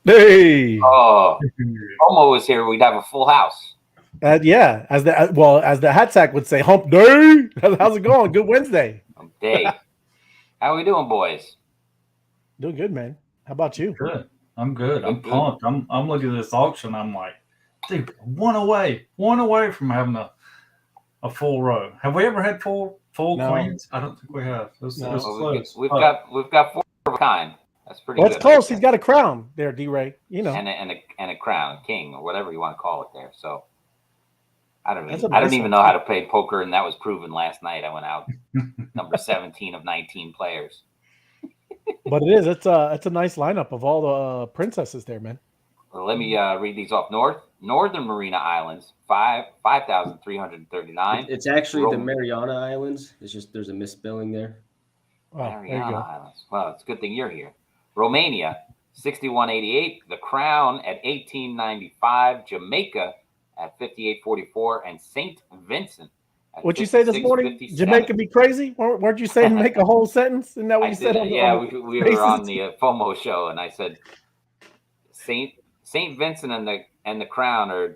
Hey. Oh, Homo was here, we'd have a full house. Yeah, as the hat sack would say, hump day. How's it going? Good Wednesday. Day. How we doing, boys? Doing good, man. How about you? Good. I'm good. I'm Good, good. pumped. I'm looking at this auction. I'm like, dude, one away from having a full row. Have we ever had full No, queens? I don't think we have. It no. was Well, close. we've But got we've got four of a kind. That's pretty Well, it's good, right close. He's there. got a crown there, D-Ray. You know, And a crown, king, or whatever you want to call it there. So that's a I don't nice even one know how too. to play poker, and that was proven last night. I went out number 17 of 19 players. But it is. It's a nice lineup of all the princesses there, man. Well, let me read these off. Northern Marina Islands, 5,339. It's actually the Rom- Mariana Islands. It's just there's a misspelling there. Oh, there you Mariana go. Islands. Well, it's a good thing you're here. Romania, 6188. The Crown at 1895. Jamaica at 5844. And St. Vincent at What'd you say this morning? 5657. Jamaica be crazy? Weren't you saying make a whole sentence? Isn't that what I you did said it. on the, Yeah, on we the were on faces? the FOMO show, and I said Saint Vincent and the Crown are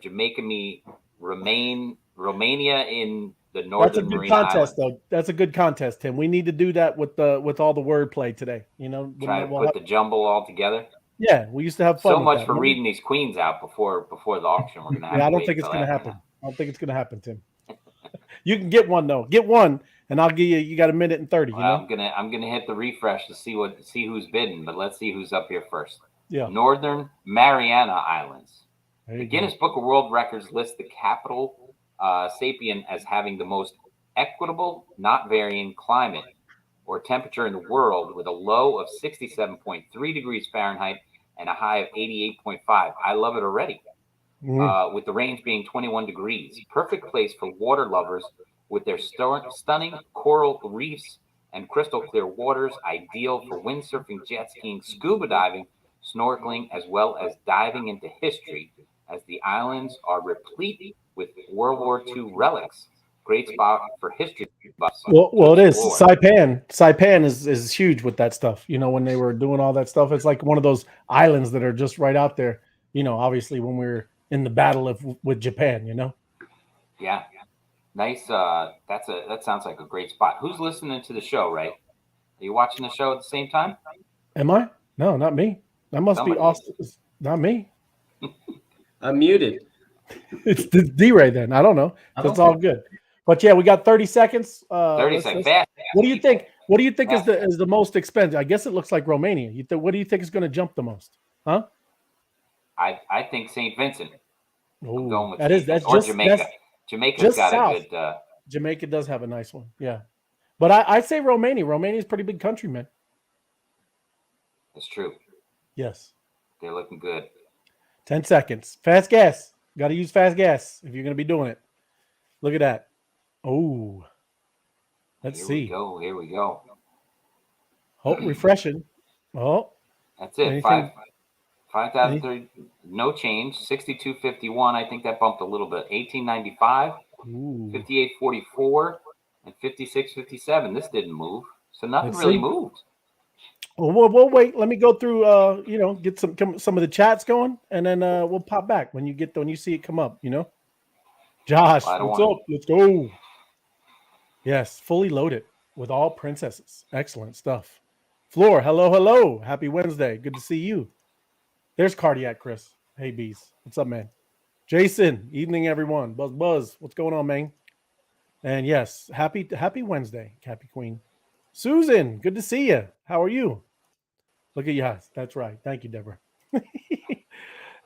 Romania in the That's a Northern good Marina contest, Islands. though. That's a good contest, Tim. We need to do that with all the wordplay today. You know, Try to put the jumble all together. yeah, we used to have So fun with much that. for Remember? reading these queens out before the auction. We're gonna have Yeah, I to don't wait think it's until going to after happen. now. I don't think it's going to happen, Tim. You can get one though. Get one, and I'll give you. You got a minute and 30. You Well, know. I'm gonna hit the refresh to see who's bidding, but let's see who's up here first. Yeah. Northern Mariana Islands. There The you Guinness go. Book of World Records lists the capital sapien as having the most equitable, not varying climate or temperature in the world, with a low of 67.3 degrees Fahrenheit and a high of 88.5. I love it already. Mhm. With the range being 21 degrees. Perfect place for water lovers with their stunning coral reefs and crystal clear waters, ideal for windsurfing, jet skiing, scuba diving, snorkeling, as well as diving into history, as the islands are replete with World War II relics. Great spot for history buffs to Well, it is. explore. Saipan is huge with that stuff. You know, when they were doing all that stuff, it's like one of those islands that are just right out there. You know, obviously when we were in the battle with Japan. You know. Yeah, nice. That sounds like a great spot. Who's listening to the show, Ray? Are you watching the show at the same time? Am I? No, not me. That must be Somebody is. Austin. Not me. I'm muted. It's D-Ray then. I don't know. I So it's don't all think good. But yeah, we got 30 seconds. 30 seconds. Fast. What do you think? What do you think is Fast. the most expensive? I guess it looks like Romania. What do you think is going to jump the most? Huh? I think St. Vincent. I'm going Oh, with that is St. that's Vincent. Or just Jamaica. that's Jamaica's just got south. a good. Jamaica does have a nice one. Yeah, but I say Romania. Romania is a pretty big country, man. That's true. Yes. They're looking good. 10 seconds. Fast gas. Got to use fast gas if you're going to be doing it. Look at that. Oh, let's Here we see. go. Here we go. Oh, refreshing. Oh, That's it. anything? 5,030. No change. 62.51. I think that bumped a little bit. 18.95. Ooh. 58.44. And 56.57. This didn't move. So nothing Let's really see. moved. Well, we'll wait. Let me go through. Get some of the chats going, and then we'll pop back when you see it come up. You know, Josh, Well, I don't what's want up? Let's go. Yes, fully loaded with all princesses. Excellent stuff. Floor, hello. Happy Wednesday. Good to see you. There's Cardiac Chris. Hey, Bees. What's up, man? Jason, evening, everyone. Buzz. What's going on, man? And yes, happy Wednesday, Happy Queen. Susan, good to see you. How are you? Look at yes, that's right. Thank you, Deborah.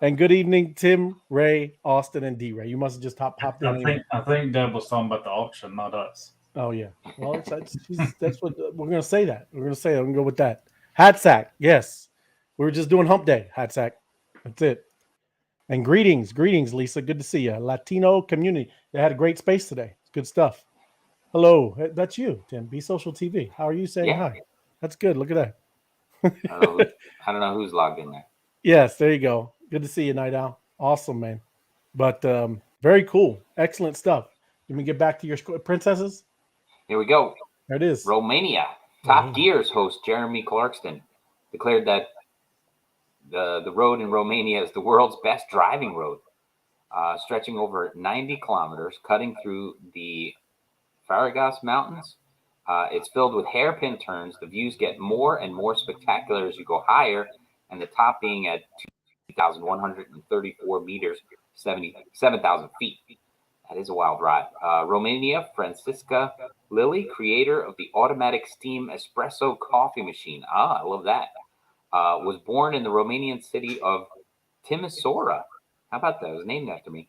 And good evening, Tim, Ray, Austin, and D. Ray. You must have just popped in. I think Deb was talking about the auction, not us. Oh yeah. Well, that's what we're gonna say. That we're gonna say. I'm gonna go with that. Hat sack. Yes, we were just doing Hump Day. Hat sack. That's it. And greetings, Lisa. Good to see you. Latino community. They had a great space today. It's good stuff. Hello, that's you, Tim. Be Social TV. How are you saying Yeah. hi? That's good. Look at that. I don't know who's logged in there. Yes, there you go. Good to see you, Night Owl. Awesome, man. But very cool. Excellent stuff. Let me get back to your princesses. Here we go. There it is. Romania. Top Gear's host Jeremy Clarkston declared that The road in Romania is the world's best driving road, stretching over 90 kilometers, cutting through the Faragas Mountains. It's filled with hairpin turns. The views get more and more spectacular as you go higher, and the top being at 2,134 meters, 77,000 feet. That is a wild ride. Romania, Francisca Lilly, creator of the automatic steam espresso coffee machine. I love that. Was born in the Romanian city of Timisoara. How about that? It was named after me.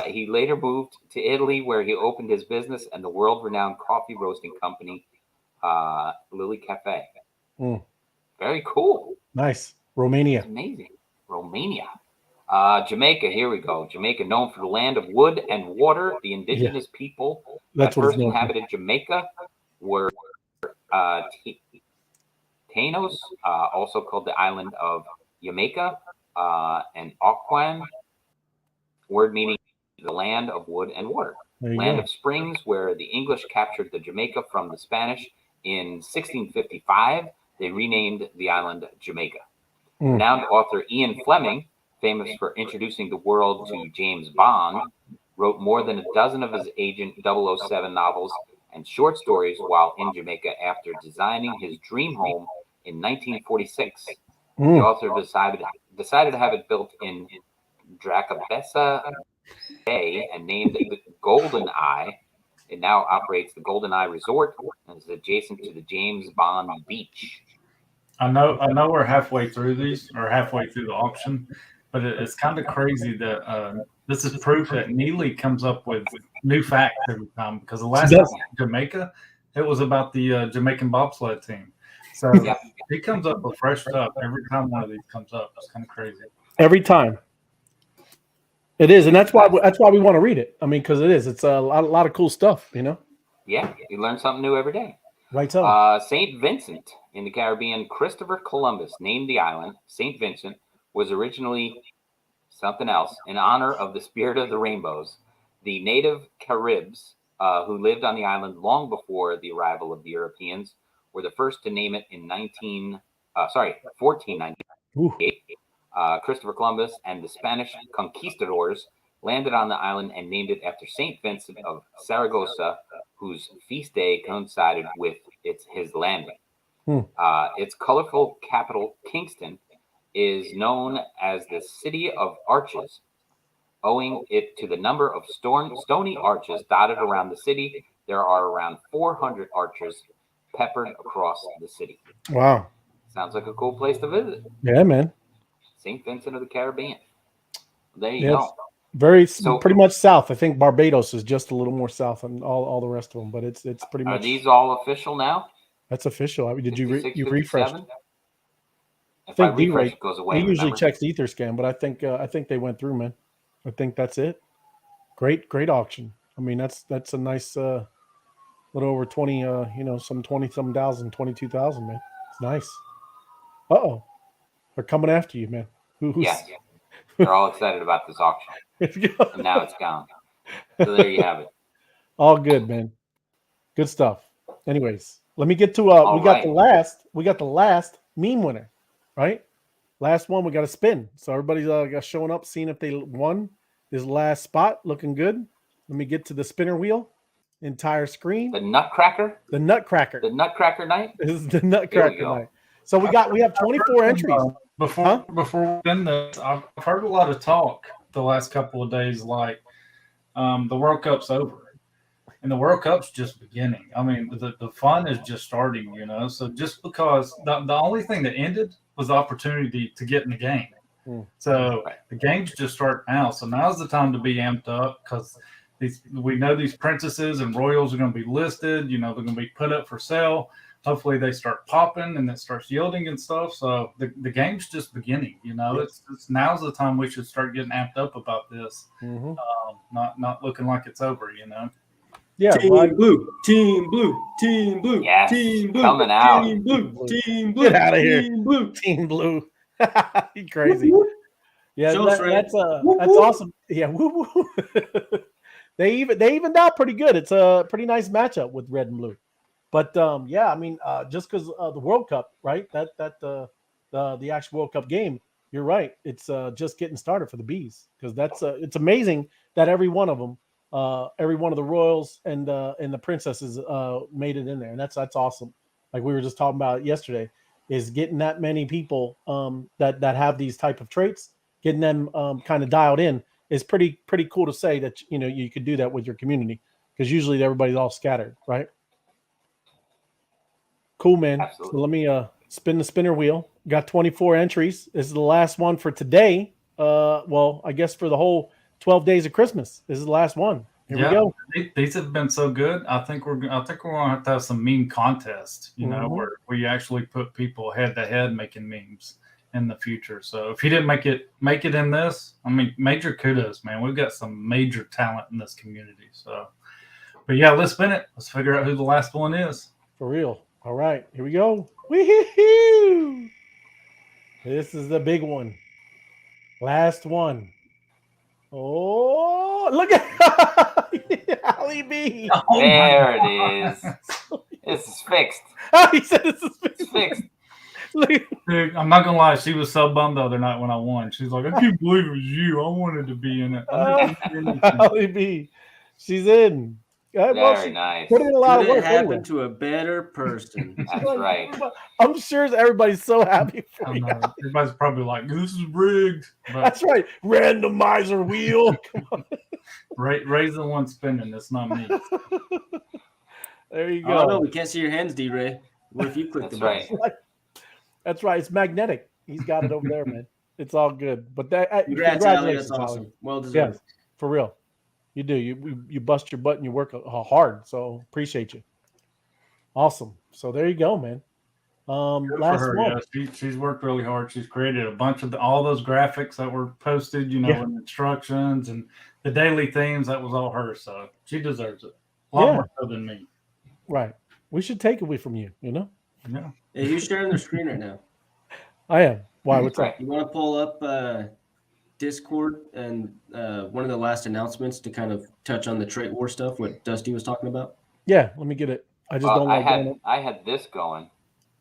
He later moved to Italy, where he opened his business and the world-renowned coffee roasting company, Lilly Cafe. Very cool. Nice. Romania. That's amazing. Romania. Jamaica, here we go. Jamaica, known for the land of wood and water. The indigenous people that first inhabited Jamaica were Taínos, also called the island of Jamaica, and Auckland, word meaning the land of wood and water. Land of springs, where the English captured the Jamaica from the Spanish in 1655. They renamed the island Jamaica. Renowned author Ian Fleming, famous for introducing the world to James Bond, wrote more than a dozen of his Agent 007 novels and short stories while in Jamaica after designing his dream home in 1946. The author decided to have it built in Dracabessa Bay and named it the Golden Eye. It now operates the Golden Eye Resort and is adjacent to the James Bond Beach. I know we're halfway through these, or halfway through the auction, but it's kind of crazy that this is proof that Neely comes up with new facts every time, because the last time in Jamaica, it was about the Jamaican bobsled team. So he comes up with fresh stuff every time one of these comes up. It's kind of crazy. Every time. It is, and that's why we want to read it. I mean, because it is. It's a lot of cool stuff, you know? Yeah, you learn something new every day. Right so. St. Vincent in the Caribbean, Christopher Columbus named the island. St. Vincent was originally something else in honor of the spirit of the rainbows. The native Caribs, who lived on the island long before the arrival of the Europeans, were the first to name it in 1498. Christopher Columbus and the Spanish conquistadors landed on the island and named it after St. Vincent of Saragossa, whose feast day coincided with his landing. Its colorful capital, Kingston, is known as the City of Arches, owing it to the number of stony arches dotted around the city. There are around 400 arches peppered across the city. Wow. Sounds like a cool place to visit. Yeah, man. St. Vincent of the Caribbean. There you go. Pretty much south. I think Barbados is just a little more south than all the rest of them, but it's pretty much. Are these all official now? That's official. I mean, did you refresh? If I refresh, it goes away. He usually checks the Etherscan, but I think they went through, man. I think that's it. Great auction. I mean, that's a nice little over 20, some 20-some thousand, 22,000, man. It's nice. Uh-oh. They're coming after you, man. Yeah. They're all excited about this auction. And now it's gone. So there you have it. All good, man. Good stuff. Anyways, let me get to we got the last meme winner, right? Last one, we got to spin. So everybody's got showing up, seeing if they won this last spot. Looking good. Let me get to the spinner wheel. Entire screen. The Nutcracker. The Nutcracker. The Nutcracker night. This is the Nutcracker night. So we have 24 entries. Before we end this, I've heard a lot of talk the last couple of days, like the World Cup's over, and the World Cup's just beginning. I mean, the fun is just starting, you know. So just because the only thing that ended was the opportunity to get in the game. So the games just start now. So now's the time to be amped up, because we know these princesses and royals are going to be listed. You know, they're going to be put up for sale. Hopefully they start popping and it starts yielding and stuff. So the game's just beginning, you know. It's now's the time we should start getting amped up about this. Not looking like it's over, you know. Yeah, Team Blue, Team Blue, Team Blue, yes, Team Blue, coming out. Team Blue, Team Blue, get out of here, Team Blue, Team Blue. You crazy? Yeah, that's awesome. Yeah, woo woo. They evened out pretty good. It's a pretty nice matchup with red and blue. But I mean, just because the World Cup, right? That the actual World Cup game, you're right. It's just getting started for the bees because that's it's amazing that every one of them, every one of the royals and the princesses made it in there, and that's awesome. Like we were just talking about yesterday, is getting that many people that have these type of traits, getting them kind of dialed in is pretty cool to say that you could do that with your community because usually everybody's all scattered, right? Cool, man. Absolutely. So let me spin the spinner wheel. Got 24 entries. This is the last one for today. Well, I guess for the whole 12 days of Christmas. This is the last one. Here we go. These have been so good. I think we're gonna have to have some meme contest, where we actually put people head to head making memes in the future. So if you didn't make it in this, I mean, major kudos, man. We've got some major talent in this community. So, but yeah, let's spin it. Let's figure out who the last one is. For real. All right, here we go. Wee-hoo-hoo! This is the big one. Last one. Oh, look at Ali B. There it is. This is fixed. He said this is fixed. It's fixed. Dude, I'm not gonna lie, she was so bummed the other night when I won. She's like, I can't believe it was you. I wanted to be in it. Ali B. She's in. Very nice. Put in a lot of Could work it happen anyway. to a better person? That's right. I'm sure everybody's so happy for you. Everybody's probably like, this is rigged. But That's right. Randomizer wheel. Come on. Ray's the one spinning. It's not me. There you Oh go. no, we can't see your hands, D-Ray. What if you click That's the button? right. That's right. It's magnetic. He's got it over there, man. It's all good. But Congrats, Ali. congratulations, That's awesome. Ali. Well deserved. Yes, for real. You do. You bust your butt and you work hard. So appreciate you. Awesome. So there you go, man. Good Last for her, one. yeah. She's worked really hard. She's created a bunch of all those graphics that were posted, and instructions and the daily themes. That was all her. So she deserves it. A lot more so than me. Right. We should take away from you, Yeah. Hey, who's sharing their screen right now? I am. Why? What's Right. up? You want to pull up Discord and one of the last announcements to kind of touch on the trade war stuff, what Dusty was talking about? Yeah, let me get it. I just don't like I had this going.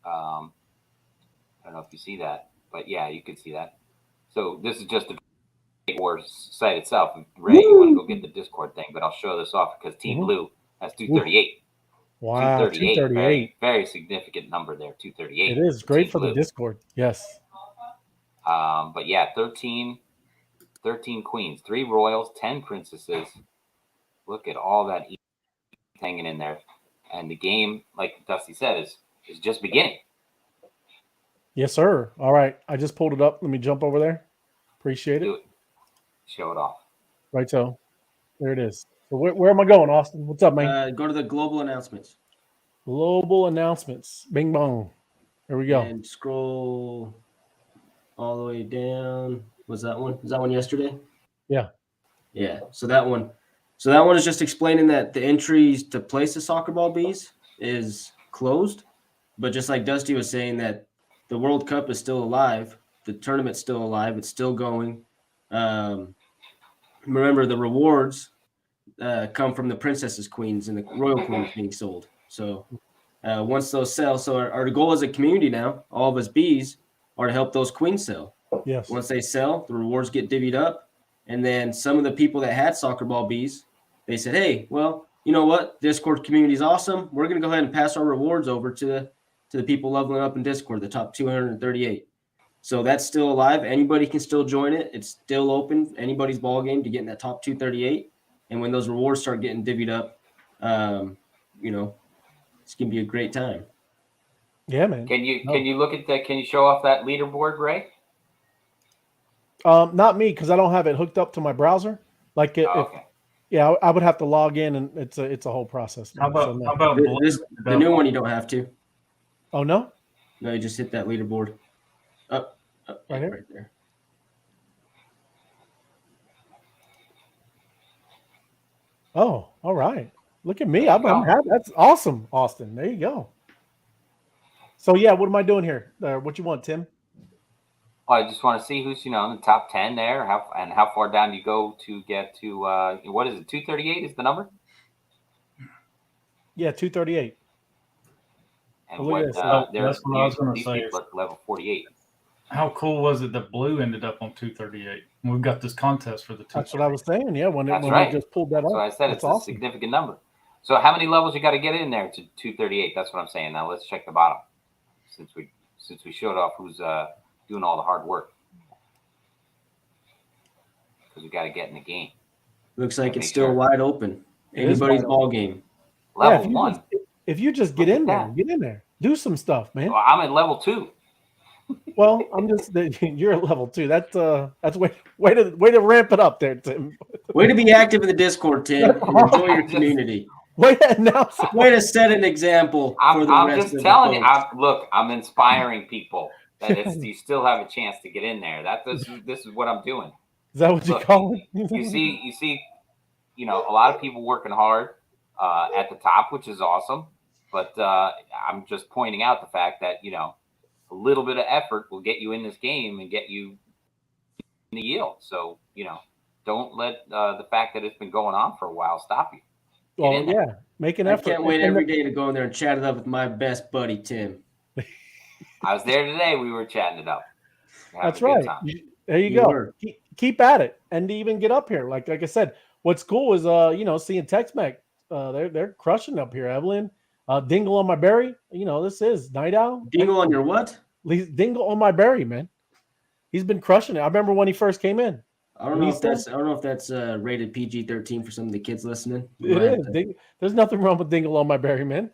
I don't know if you see that, but yeah, you can see that. So this is just the trade war site itself. Ray, you want to go get the Discord thing, but I'll show this off because Team Blue has 238. Wow, 238. Very, very significant number there. 238. It is great Team for the Blue. Discord. Yes. But yeah, 13 queens, 3 royals, 10 princesses. Look at all that hanging in there. And the game, like Dusty said, is just beginning. Yes, sir. All right. I just pulled it up. Let me jump over there. Appreciate Do it. it. Show it off. Right. So there it is. So where am I going, Austin? What's up, man? Go to the global announcements. Global announcements. Bing bong. There we go. And scroll all the way down. Was that one? Was that one yesterday? Yeah. Yeah. So that one is just explaining that the entries to place the soccer ball bees is closed. But just like Dusty was saying, that the World Cup is still alive. The tournament's still alive. It's still going. Remember, the rewards come from the princesses, queens, and the royal queens being sold. So once those sell, so our goal as a community now, all of us bees, are to help those queens sell. Yes. Once they sell, the rewards get divvied up. And then some of the people that had soccer ball bees, they said, hey, well, you know what? Discord community is awesome. We're going to go ahead and pass our rewards over to the people leveling up in Discord, the top 238. So that's still alive. Anybody can still join it. It's still open. Anybody's ball game to get in that top 238. And when those rewards start getting divvied up, it's going to be a great time. Yeah, man. Can you look at that? Can you show off that leaderboard, Ray? Not me, because I don't have it hooked up to my browser. Like Okay. I would have to log in, and it's a whole process. How about The new one you don't have to. Oh no? No, you just hit that leaderboard. Up Right here? right there. Oh, all right. Look at me. I'm happy. That's awesome, Austin. There you go. So yeah, what am I doing here? What you want, Tim? I just want to see who's in the top 10 there, how far down you go to get to what is it? 238 is the number. Yeah, 238. And Look at what this. That's what I was going to these say. people are level 48. How cool was it that blue ended up on 238? We've got this contest for the 238. That's what I was saying. Yeah, when That's we right. just pulled that up. So I said That's it's awesome. a significant number. So how many levels you got to get in there to 238? That's what I'm saying. Now let's check the bottom, since we showed off who's doing all the hard work, because we got to get in the game. Looks like it's Make still sure. wide open. It is Anybody's wide ball game. Level if you 1. Just, if you just get Look in at there, that. get in there, do some stuff, man. Well, I'm at level 2. Well, I'm just you're at level 2. That's way to ramp it up there, Tim. Way to be active in the Discord, Tim, and enjoy your community. Way to announce it. Way to set an example for the I'm rest just of telling the you. folks. I'm inspiring people that you still have a chance to get in there. This is what I'm doing. Is that what you Look, call it? You see, a lot of people working hard at the top, which is awesome. But I'm just pointing out the fact that a little bit of effort will get you in this game and get you in the yield. So don't let the fact that it's been going on for a while stop you. Well, yeah, make an I effort. can't wait every day to go in there and chat it up with my best buddy, Tim. I was there today. We were chatting it up. That's right. There you go. Keep at it, and to even get up here. Like I said, what's cool is seeing Tex-Mex. They're crushing up here. Evelyn, Dingle on my berry. This is Night Owl. Dingle on your what? Dingle on my berry, man. He's been crushing it. I remember when he first came in. I don't know if that's rated PG-13 for some of the kids listening. It is. There's nothing wrong with Dingle on my berry, man.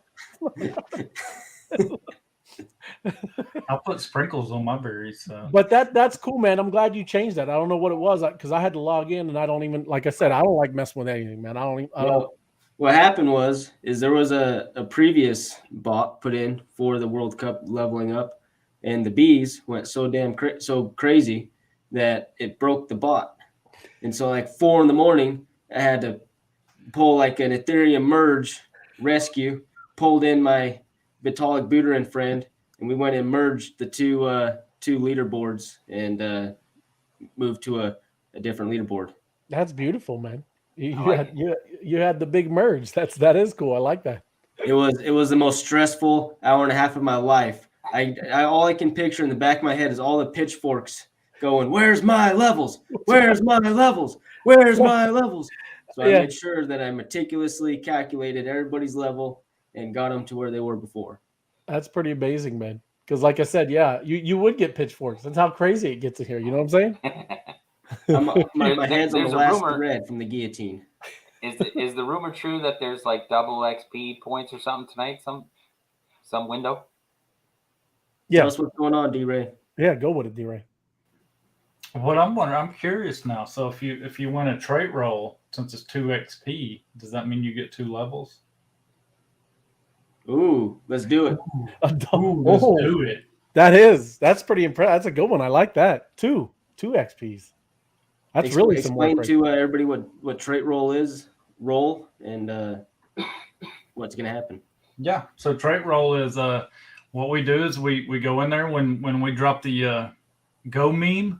I'll put sprinkles on my berries. So. But that's cool, man. I'm glad you changed that. I don't know what it was because I had to log in, and I don't even, like I said, I don't like messing with anything, man. What happened was there was a previous bot put in for the World Cup leveling up, and the bees went so crazy that it broke the bot. And so like 4 a.m, I had to pull like an Ethereum merge rescue, pulled in my Vitalik Buterin friend, and we went and merged the two leaderboards and moved to a different leaderboard. That's beautiful, man. You had the big merge. That is cool. I like that. It was the most stressful hour and a half of my life. I all I can picture in the back of my head is all the pitchforks going, "Where's my levels? Where's my levels? Where's my levels?" So I made sure that I meticulously calculated everybody's level and got them to where they were before. That's pretty amazing, man. Because like I said, you would get pitchforks. That's how crazy it gets in here. You know what I'm saying? My hand's on the last thread from the guillotine. Is the rumor true that there's like double XP points or something tonight? Some window? Yeah. Tell us what's going on, D-Ray. Yeah, go with it, D-Ray. What I'm wondering, I'm curious now. So if you win a trait roll, since it's 2 XP, does that mean you get 2 levels? Ooh, let's do it. Let's do it. That's pretty impressive. That's a good one. I like that. 2 XPs. That's really some work. Explain to everybody what trait roll is, and what's going to happen. Yeah. So trait roll is what we do is we go in there when we drop the go meme.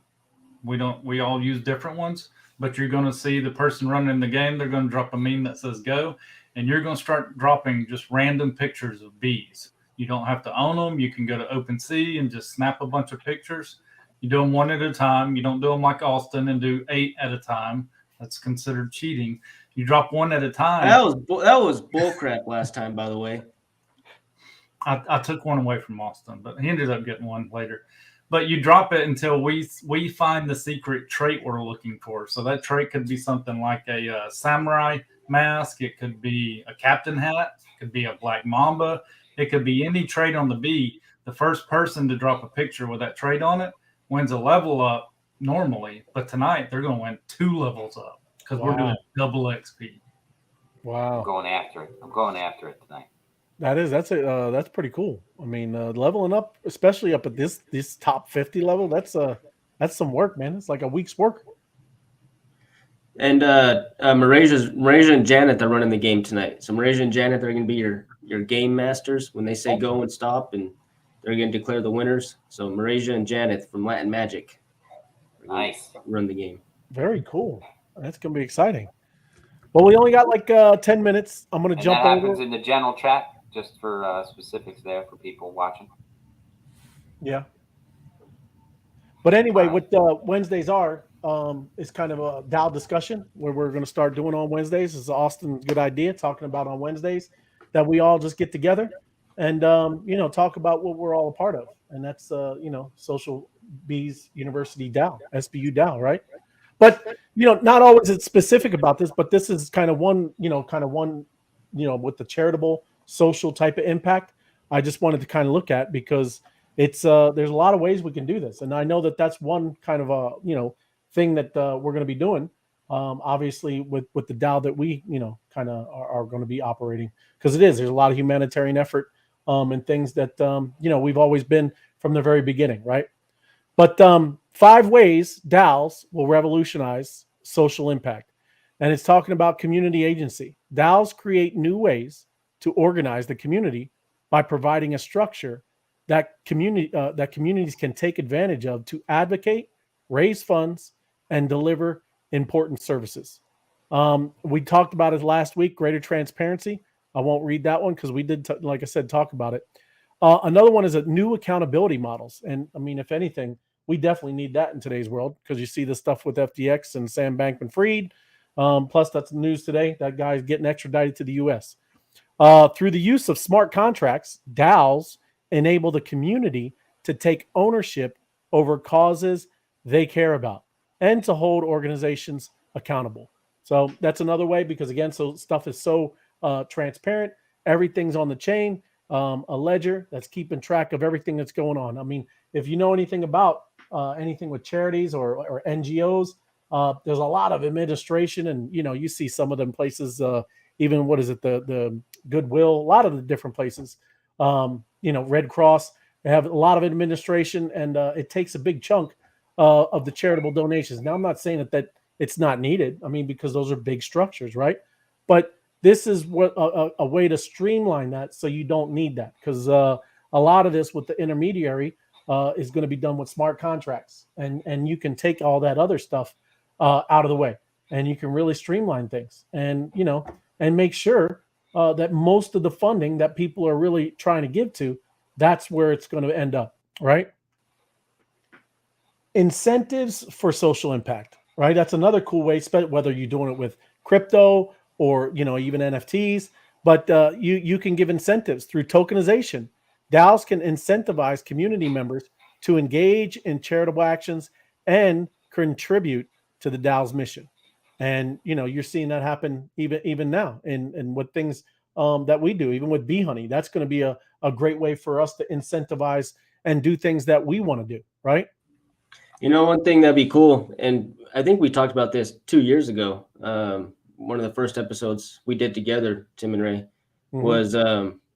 We all use different ones, but you're going to see the person running the game. They're going to drop a meme that says go, and you're going to start dropping just random pictures of bees. You don't have to own them. You can go to OpenSea and just snap a bunch of pictures. You do them one at a time. You don't do them like Austin and do 8 at a time. That's considered cheating. You drop one at a time. That was bullcrap last time, by the way. I took one away from Austin, but he ended up getting one later. But you drop it until we find the secret trait we're looking for. So that trait could be something like a samurai mask. It could be a captain hat. It could be a black mamba. It could be any trait on the bee. The first person to drop a picture with that trait on it wins a level up normally. But tonight they're going to win 2 levels up because we're doing double XP. Wow. I'm going after it tonight. That's pretty cool. I mean, leveling up, especially up at this top 50 level, that's some work, man. It's like a week's work. And Malaysia and Janet are running the game tonight. So Malaysia and Janet are going to be your game masters when they say go and stop, and they're going to declare the winners. So Malaysia and Janet from Latin Magic, nice, run the game. Very cool. That's going to be exciting. Well, we only got like 10 minutes. I'm going to jump over. That happens in the general chat, just for specifics there for people watching. Yeah. But anyway, what Wednesdays are is kind of a DAO discussion where we're going to start doing on Wednesdays. It's Austin's good idea, talking about on Wednesdays that we all just get together and talk about what we're all a part of, and that's Social Bees University DAO, SBU DAO, right? But not always it's specific about this, but this is kind of one, with the charitable social type of impact. I just wanted to kind of look at because it's there's a lot of ways we can do this, and I know that that's one kind of a thing that we're going to be doing. Obviously, with the DAO that we kind of are going to be operating, because there's a lot of humanitarian effort and things that we've always been from the very beginning, right? But 5 ways DAOs will revolutionize social impact, and it's talking about community agency. DAOs create new ways to organize the community by providing a structure that communities can take advantage of to advocate, raise funds, and deliver important services. We talked about it last week, greater transparency. I won't read that one because we did, like I said, talk about it. Another one is a new accountability models. And I mean, if anything, we definitely need that in today's world because you see the stuff with FTX and Sam Bankman-Fried. Plus, that's the news today. That guy's getting extradited to the U.S. Through the use of smart contracts, DAOs enable the community to take ownership over causes they care about and to hold organizations accountable. So that's another way because, again, so stuff is so transparent. Everything's on the chain, a ledger that's keeping track of everything that's going on. I mean, if you know anything about anything with charities or NGOs, there's a lot of administration, and you see some of them places, even what is it, the Goodwill, a lot of the different places, Red Cross, they have a lot of administration, and it takes a big chunk of the charitable donations. Now, I'm not saying that it's not needed. I mean, because those are big structures, right? But this is what a way to streamline that so you don't need that, because a lot of this with the intermediary is going to be done with smart contracts, and you can take all that other stuff out of the way, and you can really streamline things, and make sure that most of the funding that people are really trying to give to, that's where it's going to end up, right? Incentives for social impact, right? That's another cool way, whether you're doing it with crypto or even NFTs, but you can give incentives through tokenization. DAOs can incentivize community members to engage in charitable actions and contribute to the DAO's mission. And you're seeing that happen even now in what things that we do, even with Bee Honey. That's going to be a great way for us to incentivize and do things that we want to do, right? One thing that'd be cool, and I think we talked about this 2 years ago. One of the first episodes we did together, Tim and Ray, was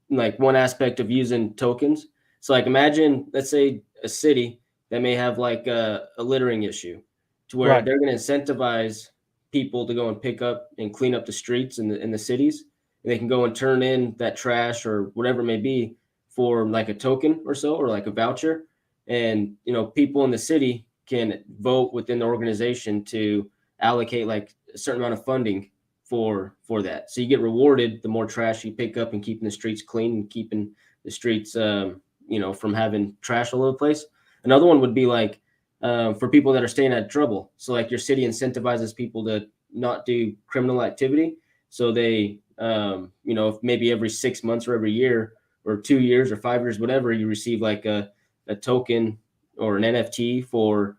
like one aspect of using tokens. So like imagine, let's say a city that may have like a littering issue to where they're going to incentivize people to go and pick up and clean up the streets in the cities. And they can go and turn in that trash or whatever it may be for like a token or so, or like a voucher. And, people in the city can vote within the organization to allocate like a certain amount of funding for that. So you get rewarded the more trash you pick up and keeping the streets clean and keeping the streets, from having trash all over the place. Another one would be like for people that are staying out of trouble. So like your city incentivizes people to not do criminal activity. So they, if maybe every 6 months or every year or 2 years or 5 years, whatever, you receive like a token or an NFT for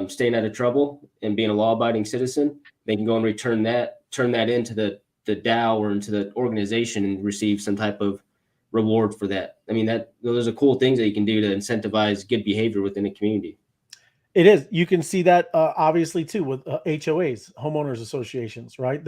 staying out of trouble and being a law-abiding citizen, they can go and turn that into the DAO or into the organization and receive some type of reward for that. I mean, those are cool things that you can do to incentivize good behavior within a community. It is. You can see that obviously too with HOAs, homeowners associations, right?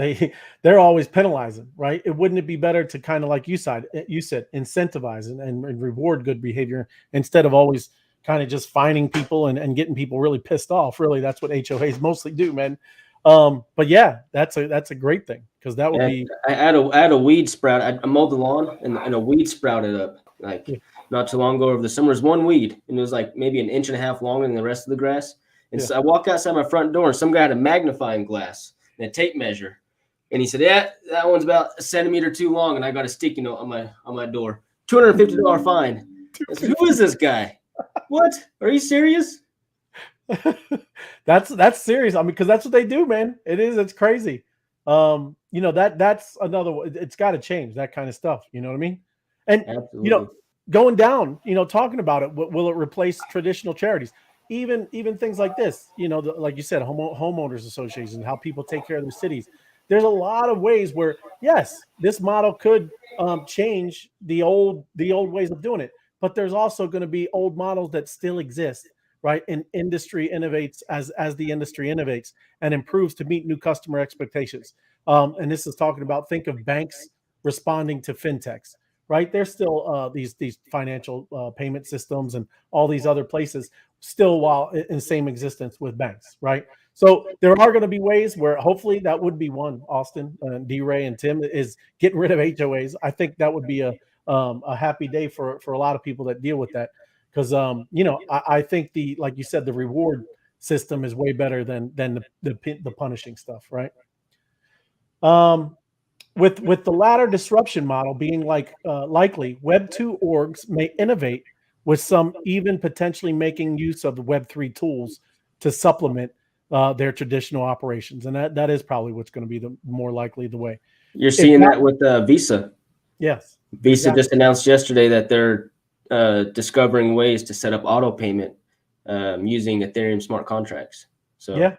They're always penalizing, right? Wouldn't it be better to kind of like you said, incentivize and reward good behavior instead of always kind of just fining people and getting people really pissed off? Really, that's what HOAs mostly do, man. But yeah, that's a great thing because that would be. I had a weed sprout. I mowed the lawn and a weed sprouted up not too long ago over the summer. There's one weed and it was like maybe 1.5 inches longer than the rest of the grass. And so I walk outside my front door and some guy had a magnifying glass and a tape measure, and he said, "Yeah, that one's about 1 centimeter too long." And I got a sticky note on my door, $250 fine. I said, "Who is this guy? What? Are you serious?" That's serious. I mean, because that's what they do, man. It's crazy. That's another one. It's got to change, that kind of stuff. You know what I mean? And Absolutely. going down, talking about it, will it replace traditional charities? Even things like this, like you said, homeowners associations, how people take care of their cities. There's a lot of ways where, yes, this model could change the old ways of doing it, but there's also going to be old models that still exist, right? And industry innovates as the industry innovates and improves to meet new customer expectations. And this is talking about, think of banks responding to fintechs, right? There's still these financial payment systems and all these other places still while in same existence with banks, right? So there are going to be ways where hopefully that would be one, Austin, D-Ray and Tim, is getting rid of HOAs. I think that would be a happy day for a lot of people that deal with that. Because I think like you said, the reward system is way better than the punishing stuff, right? With the latter disruption model being likely, Web 2 orgs may innovate, with some even potentially making use of the Web 3 tools to supplement their traditional operations, and that is probably what's going to be the more likely the way. You're seeing that with Visa. Yes, Visa just announced yesterday that they're discovering ways to set up auto payment using Ethereum smart contracts. So yeah,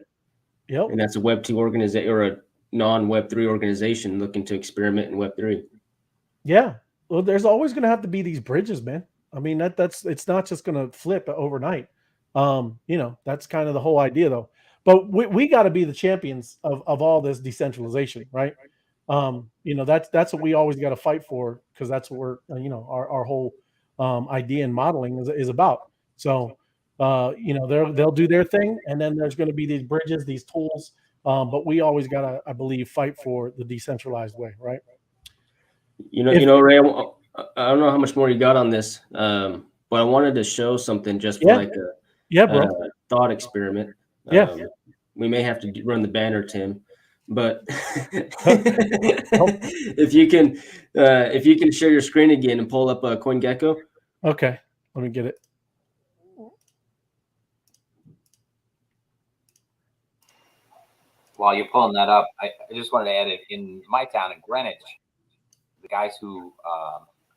yep. And that's a Web 2 organization or a non-Web 3 organization looking to experiment in Web 3. Yeah, well, there's always going to have to be these bridges, man. I mean, it's not just going to flip overnight. That's kind of the whole idea, though. But we got to be the champions of all this decentralization, right? That's what we always got to fight for, because that's what our whole idea and modeling is about. So they'll do their thing, and then there's going to be these bridges, these tools. But we always got to, I believe, fight for the decentralized way, right? Ray, I don't know how much more you got on this, but I wanted to show something just for bro. Thought experiment. Yeah. We may have to run the banner, Tim, but if you can share your screen again and pull up CoinGecko. Okay, let me get it. While you're pulling that up, I just wanted to add it in my town in Greenwich. The guys who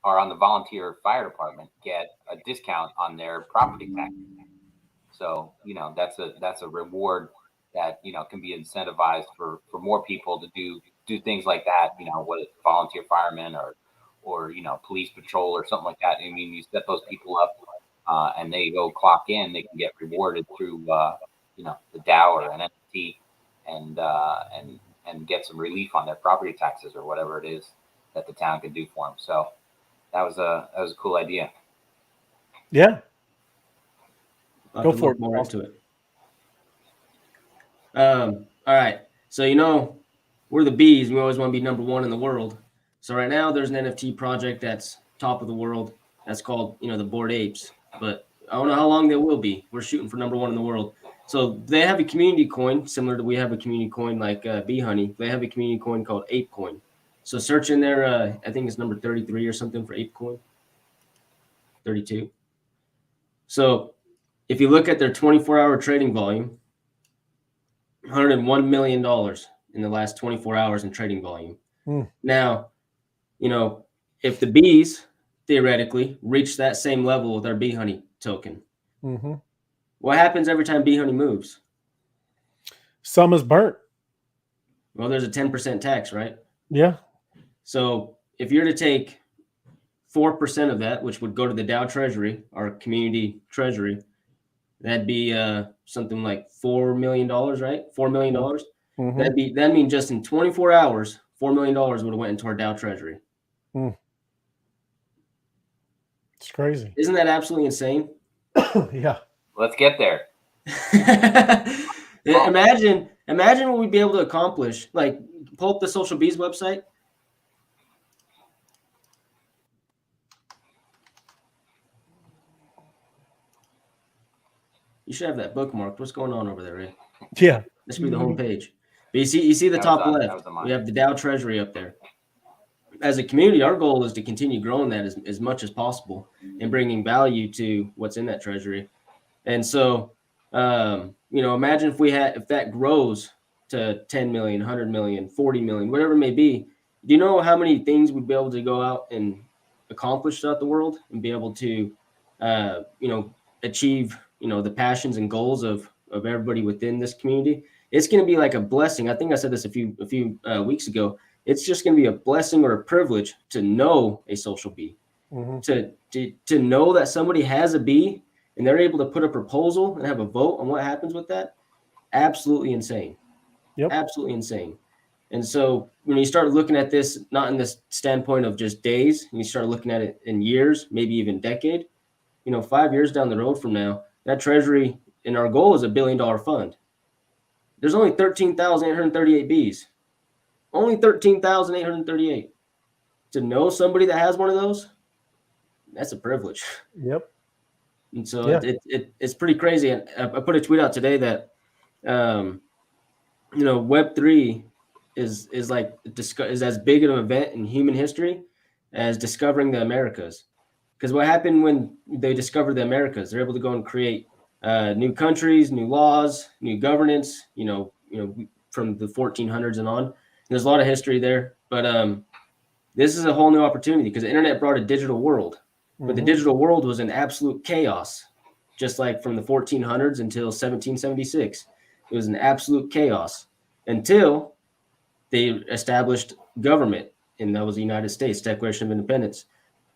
are on the volunteer fire department get a discount on their property tax. So that's a reward that can be incentivized for more people to do things like that. Whether it's volunteer firemen or police patrol or something like that. I mean, you set those people up and they go clock in, they can get rewarded through the DAO or an NFT and get some relief on their property taxes or whatever it is that the town can do for them. So that was a cool idea. Yeah. Go for it. More into it. All right. So we're the bees. We always want to be number one in the world. So right now there's an NFT project that's top of the world. That's called the Bored Apes. But I don't know how long they will be. We're shooting for number one in the world. So they have a community coin similar to we have a community coin like Bee Honey. They have a community coin called Ape Coin. So search in there. I think it's number 33 or something for Ape Coin. 32. So if you look at their 24-hour trading volume, $101 million in the last 24 hours in trading volume. Now, if the bees theoretically reach that same level with our Bee Honey token, what happens every time Bee Honey moves? Some is burnt. Well, there's a 10% tax, right? Yeah. So if you're to take 4% of that, which would go to the DAO treasury, our community treasury, that'd be something like $4 million, right? $4 million. That means just in 24 hours, $4 million would have went into our DAO treasury. It's crazy. Isn't that absolutely insane? Yeah. Let's get there. Imagine what we'd be able to accomplish. Like, pull up the Social Bees website. You should have that bookmarked. What's going on over there, Ray? Yeah. This should be the home page. But you see the top left. We have the DAO treasury up there. As a community, our goal is to continue growing that as much as possible and bringing value to what's in that treasury. And so Imagine if that grows to 10 million, 100 million, 40 million, whatever it may be. Do you know how many things we'd be able to go out and accomplish throughout the world and be able to, achieve, the passions and goals of everybody within this community? It's going to be like a blessing. I think I said this a few weeks ago. It's just going to be a blessing or a privilege to know a social bee, to know that somebody has a bee and they're able to put a proposal and have a vote on what happens with that. Absolutely insane. Yep. Absolutely insane. And so when you start looking at this, not in this standpoint of just days, and you start looking at it in years, maybe even decade, 5 years down the road from now, that treasury, and our goal is $1 billion fund. There's only 13,838 bees. Only 13,838. To know somebody that has one of those, that's a privilege. Yep. And so it's pretty crazy. And I put a tweet out today that, Web3 is as big of an event in human history as discovering the Americas. Because what happened when they discovered the Americas? They're able to go and create new countries, new laws, new governance. From the 1400s and on. And there's a lot of history there, but this is a whole new opportunity because the internet brought a digital world, but the digital world was in absolute chaos, just like from the 1400s until 1776. It was an absolute chaos until they established government, and that was the United States Declaration of Independence.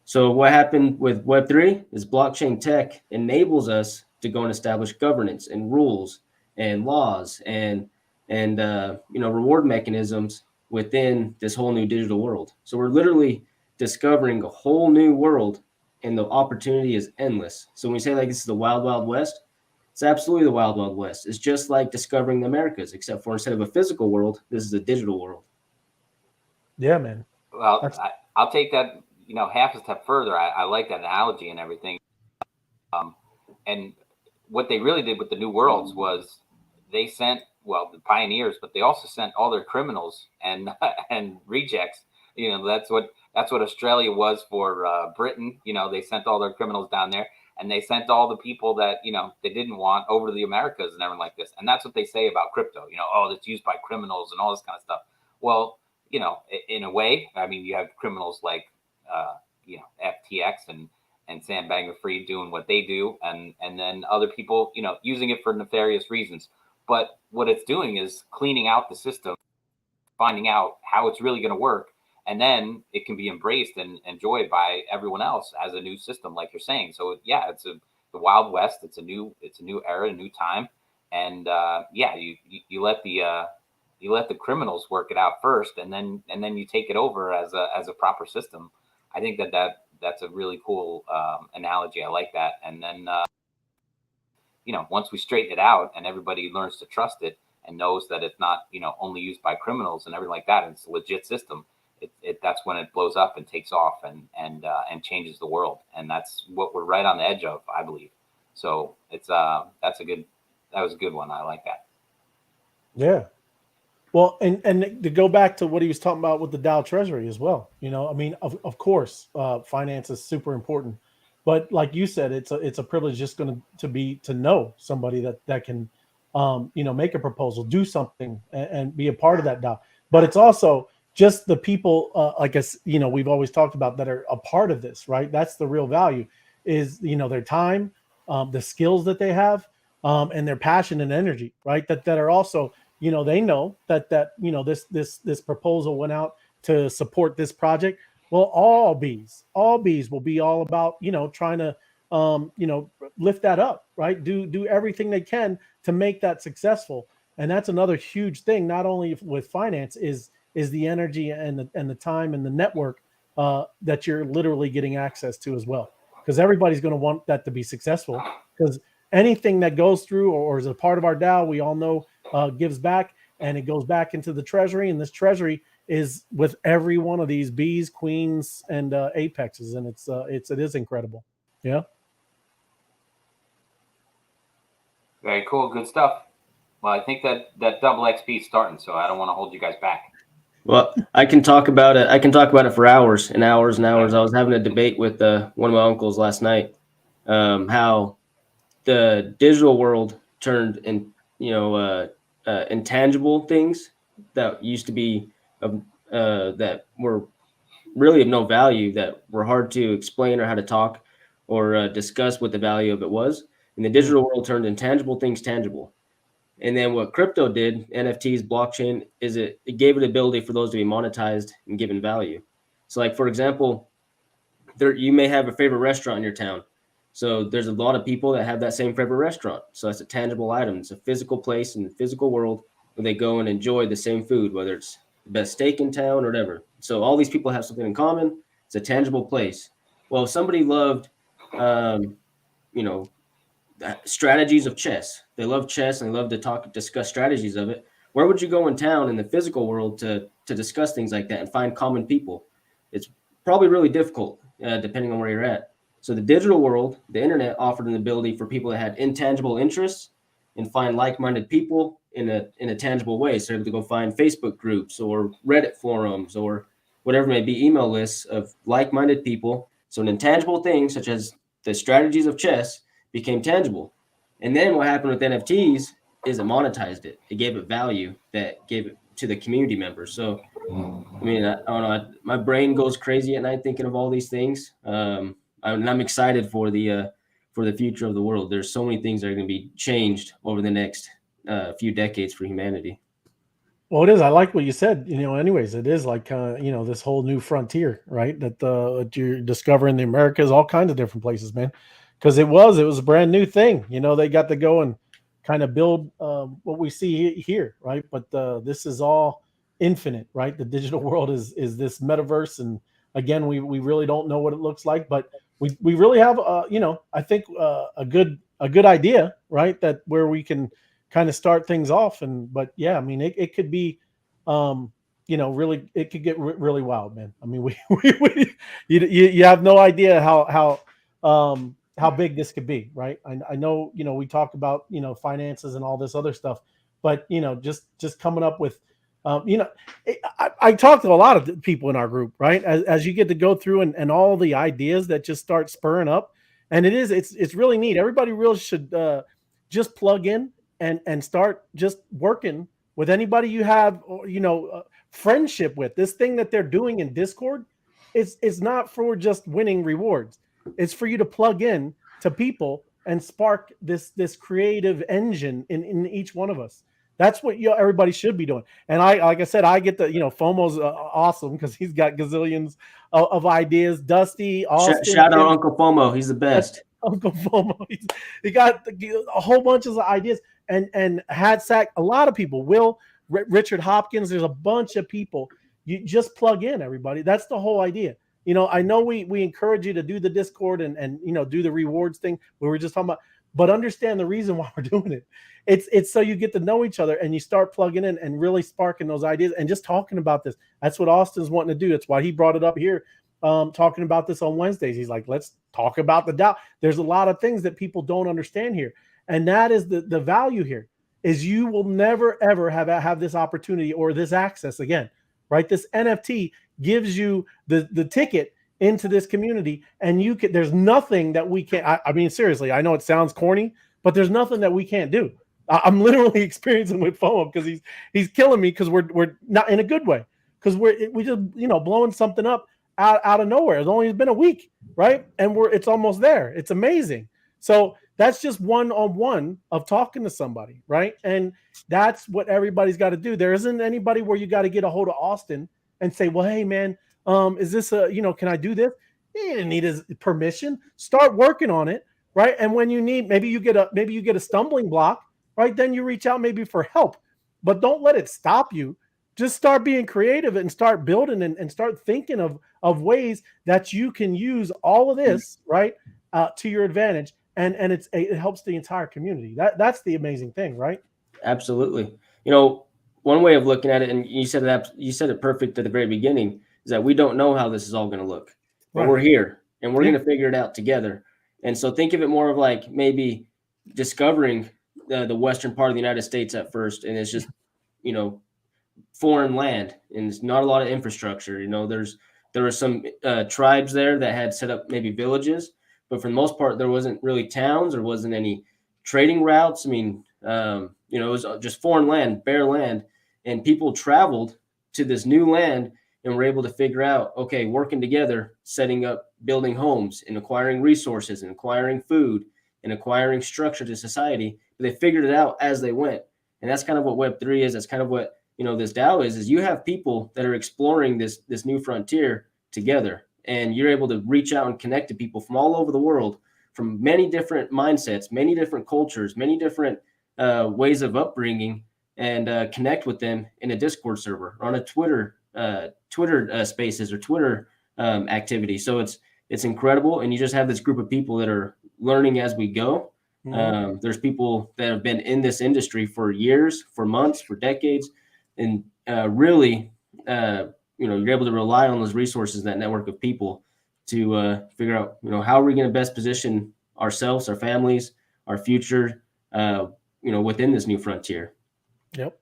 So what happened with Web3 is blockchain tech enables us to go and establish governance and rules and laws and reward mechanisms within this whole new digital world. So we're literally discovering a whole new world, and the opportunity is endless. So when we say like this is the wild, wild west, it's absolutely the wild, wild west. It's just like discovering the Americas, except for instead of a physical world, this is a digital world. Yeah, man. Well, I'll take that, half a step further. I like that analogy and everything. And what they really did with the new worlds was they sent, the pioneers, but they also sent all their criminals and rejects. That's what Australia was for Britain. They sent all their criminals down there, and they sent all the people that they didn't want over to the Americas and everything like this. And that's what they say about crypto. It's used by criminals and all this kind of stuff. Well, in a way, I mean, you have criminals like FTX and Sam Bankman-Fried doing what they do, and then other people using it for nefarious reasons. But what it's doing is cleaning out the system, finding out how it's really going to work, and then it can be embraced and enjoyed by everyone else as a new system, like you're saying. So yeah, it's the Wild West. It's a new era, a new time, and you let the criminals work it out first, and then you take it over as a proper system. I think that's a really cool analogy. I like that, and then. Once we straighten it out and everybody learns to trust it and knows that it's not, only used by criminals and everything like that, and it's a legit system, that's when it blows up and takes off and changes the world. And that's what we're right on the edge of, I believe. So that was a good one. I like that. Yeah. Well, and to go back to what he was talking about with the DAO treasury as well, of course, finance is super important. But like you said, it's a privilege just going to know somebody that can, make a proposal, do something, and be a part of that DAO. But it's also just the people, we've always talked about that are a part of this, right? That's the real value is, their time, the skills that they have, and their passion and energy, right? That are also, they know that this proposal went out to support this project. Well, all bees will be all about, trying to, lift that up, right? Do everything they can to make that successful. And that's another huge thing, not only with finance is the energy and the time and the network that you're literally getting access to as well. Because everybody's going to want that to be successful, because anything that goes through or is a part of our DAO, we all know gives back, and it goes back into the treasury, and this treasury is with every one of these bees, queens, and apexes, and it is incredible. Yeah. Very cool. Good stuff. Well, I think that double XP is starting, so I don't want to hold you guys back. Well, I can talk about it. I can talk about it for hours and hours and hours. I was having a debate with one of my uncles last night, how the digital world turned intangible things that used to be that were really of no value, that were hard to explain or how to talk or discuss what the value of it was. And the digital world turned intangible things tangible. And then what crypto did, NFTs, blockchain, is it gave it ability for those to be monetized and given value. So like, for example, you may have a favorite restaurant in your town. So there's a lot of people that have that same favorite restaurant. So that's a tangible item. It's a physical place in the physical world where they go and enjoy the same food, whether it's the best steak in town or whatever. So all these people have something in common. It's a tangible place. Well, if somebody loved, strategies of chess, they love chess and they love to discuss strategies of it. Where would you go in town in the physical world to discuss things like that and find common people? It's probably really difficult, depending on where you're at. So the digital world, the internet, offered an ability for people that had intangible interests and find like-minded people in a tangible way. So they're able to go find Facebook groups or Reddit forums or whatever it may be, email lists of like-minded people. So an intangible thing, such as the strategies of chess, became tangible. And then what happened with NFTs is it monetized it. It gave it value that gave it to the community members. So, I mean, I don't know. My brain goes crazy at night thinking of all these things. I'm excited for the future of the world. There's so many things that are going to be changed over the next few decades for humanity. Well, it is. I like what you said. Anyways, it is like this whole new frontier, right? That you're discovering the Americas, all kinds of different places, man. Because it was a brand new thing. They got to go and kind of build what we see here, right? But this is all infinite, right? The digital world is this metaverse, and again, we really don't know what it looks like, but we really have I think a good idea, right? That where we can kind of start things off, but yeah, I mean it could be really, it could get really wild, man. I mean, you have no idea how big this could be, right? I know, we talk about, finances and all this other stuff, but, just coming up with, I talk to a lot of people in our group, right? As you get to go through and all the ideas that just start spurring up, and it's really neat. Everybody really should just plug in and start just working with anybody you have, friendship with. This thing that they're doing in Discord is not for just winning rewards. It's for you to plug in to people and spark this creative engine in each one of us. That's what everybody should be doing. And like I said, I get the FOMO's awesome because he's got gazillions of ideas. Dusty, Austin, shout out Uncle FOMO, he's the best. Uncle FOMO, he got a whole bunch of ideas. And Hadsack, a lot of people. Richard Hopkins, there's a bunch of people. You just plug in, everybody. That's the whole idea. I know we encourage you to do the Discord and do the rewards thing we were just talking about, but understand the reason why we're doing it. It's so you get to know each other and you start plugging in and really sparking those ideas and just talking about this. That's what Austin's wanting to do. That's why he brought it up here, talking about this on Wednesdays. He's like, let's talk about the DAO. There's a lot of things that people don't understand here. And that is the value here, is you will never, ever have this opportunity or this access again, right? This NFT gives you the ticket into this community, and there's nothing that we can't. I mean, seriously, I know it sounds corny, but there's nothing that we can't do. I'm literally experiencing with FOMO because he's killing me because we're not in a good way, because we just blowing something up out of nowhere. It's only been a week, right? And it's almost there. It's amazing. So that's just one-on-one of talking to somebody, right? And that's what everybody's got to do. There isn't anybody where you got to get a hold of Austin and say, well, hey man, is this can I do this? You didn't need his permission. Start working on it, right? And when you need, maybe you get a stumbling block, right? Then you reach out maybe for help, but don't let it stop you. Just start being creative and start building and start thinking of ways that you can use all of this, right, to your advantage. And it helps the entire community. That's the amazing thing, right? Absolutely. One way of looking at it, and you said it perfect at the very beginning, is that we don't know how this is all going to look, but right. We're here and we're going to figure it out together. And so think of it more of like maybe discovering the western part of the United States at first, and it's just foreign land and it's not a lot of infrastructure. There were some tribes there that had set up maybe villages, but for the most part there wasn't really towns, there wasn't any trading routes. I mean, You know, it was just foreign land, bare land, and people traveled to this new land and were able to figure out, okay, working together, setting up, building homes and acquiring resources and acquiring food and acquiring structure to society. But they figured it out as they went. And that's kind of what Web3 is. That's kind of what, you know, this DAO is you have people that are exploring this new frontier together, and you're able to reach out and connect to people from all over the world, from many different mindsets, many different cultures, many different ways of upbringing, and connect with them in a Discord server or on a Twitter Spaces or Twitter activity. So it's incredible, and you just have this group of people that are learning as we go. There's people that have been in this industry for years, for months, for decades, and really, you know, you're able to rely on those resources, that network of people, to figure out, you know, how are we going to best position ourselves, our families, our future, you know, within this new frontier. Yep.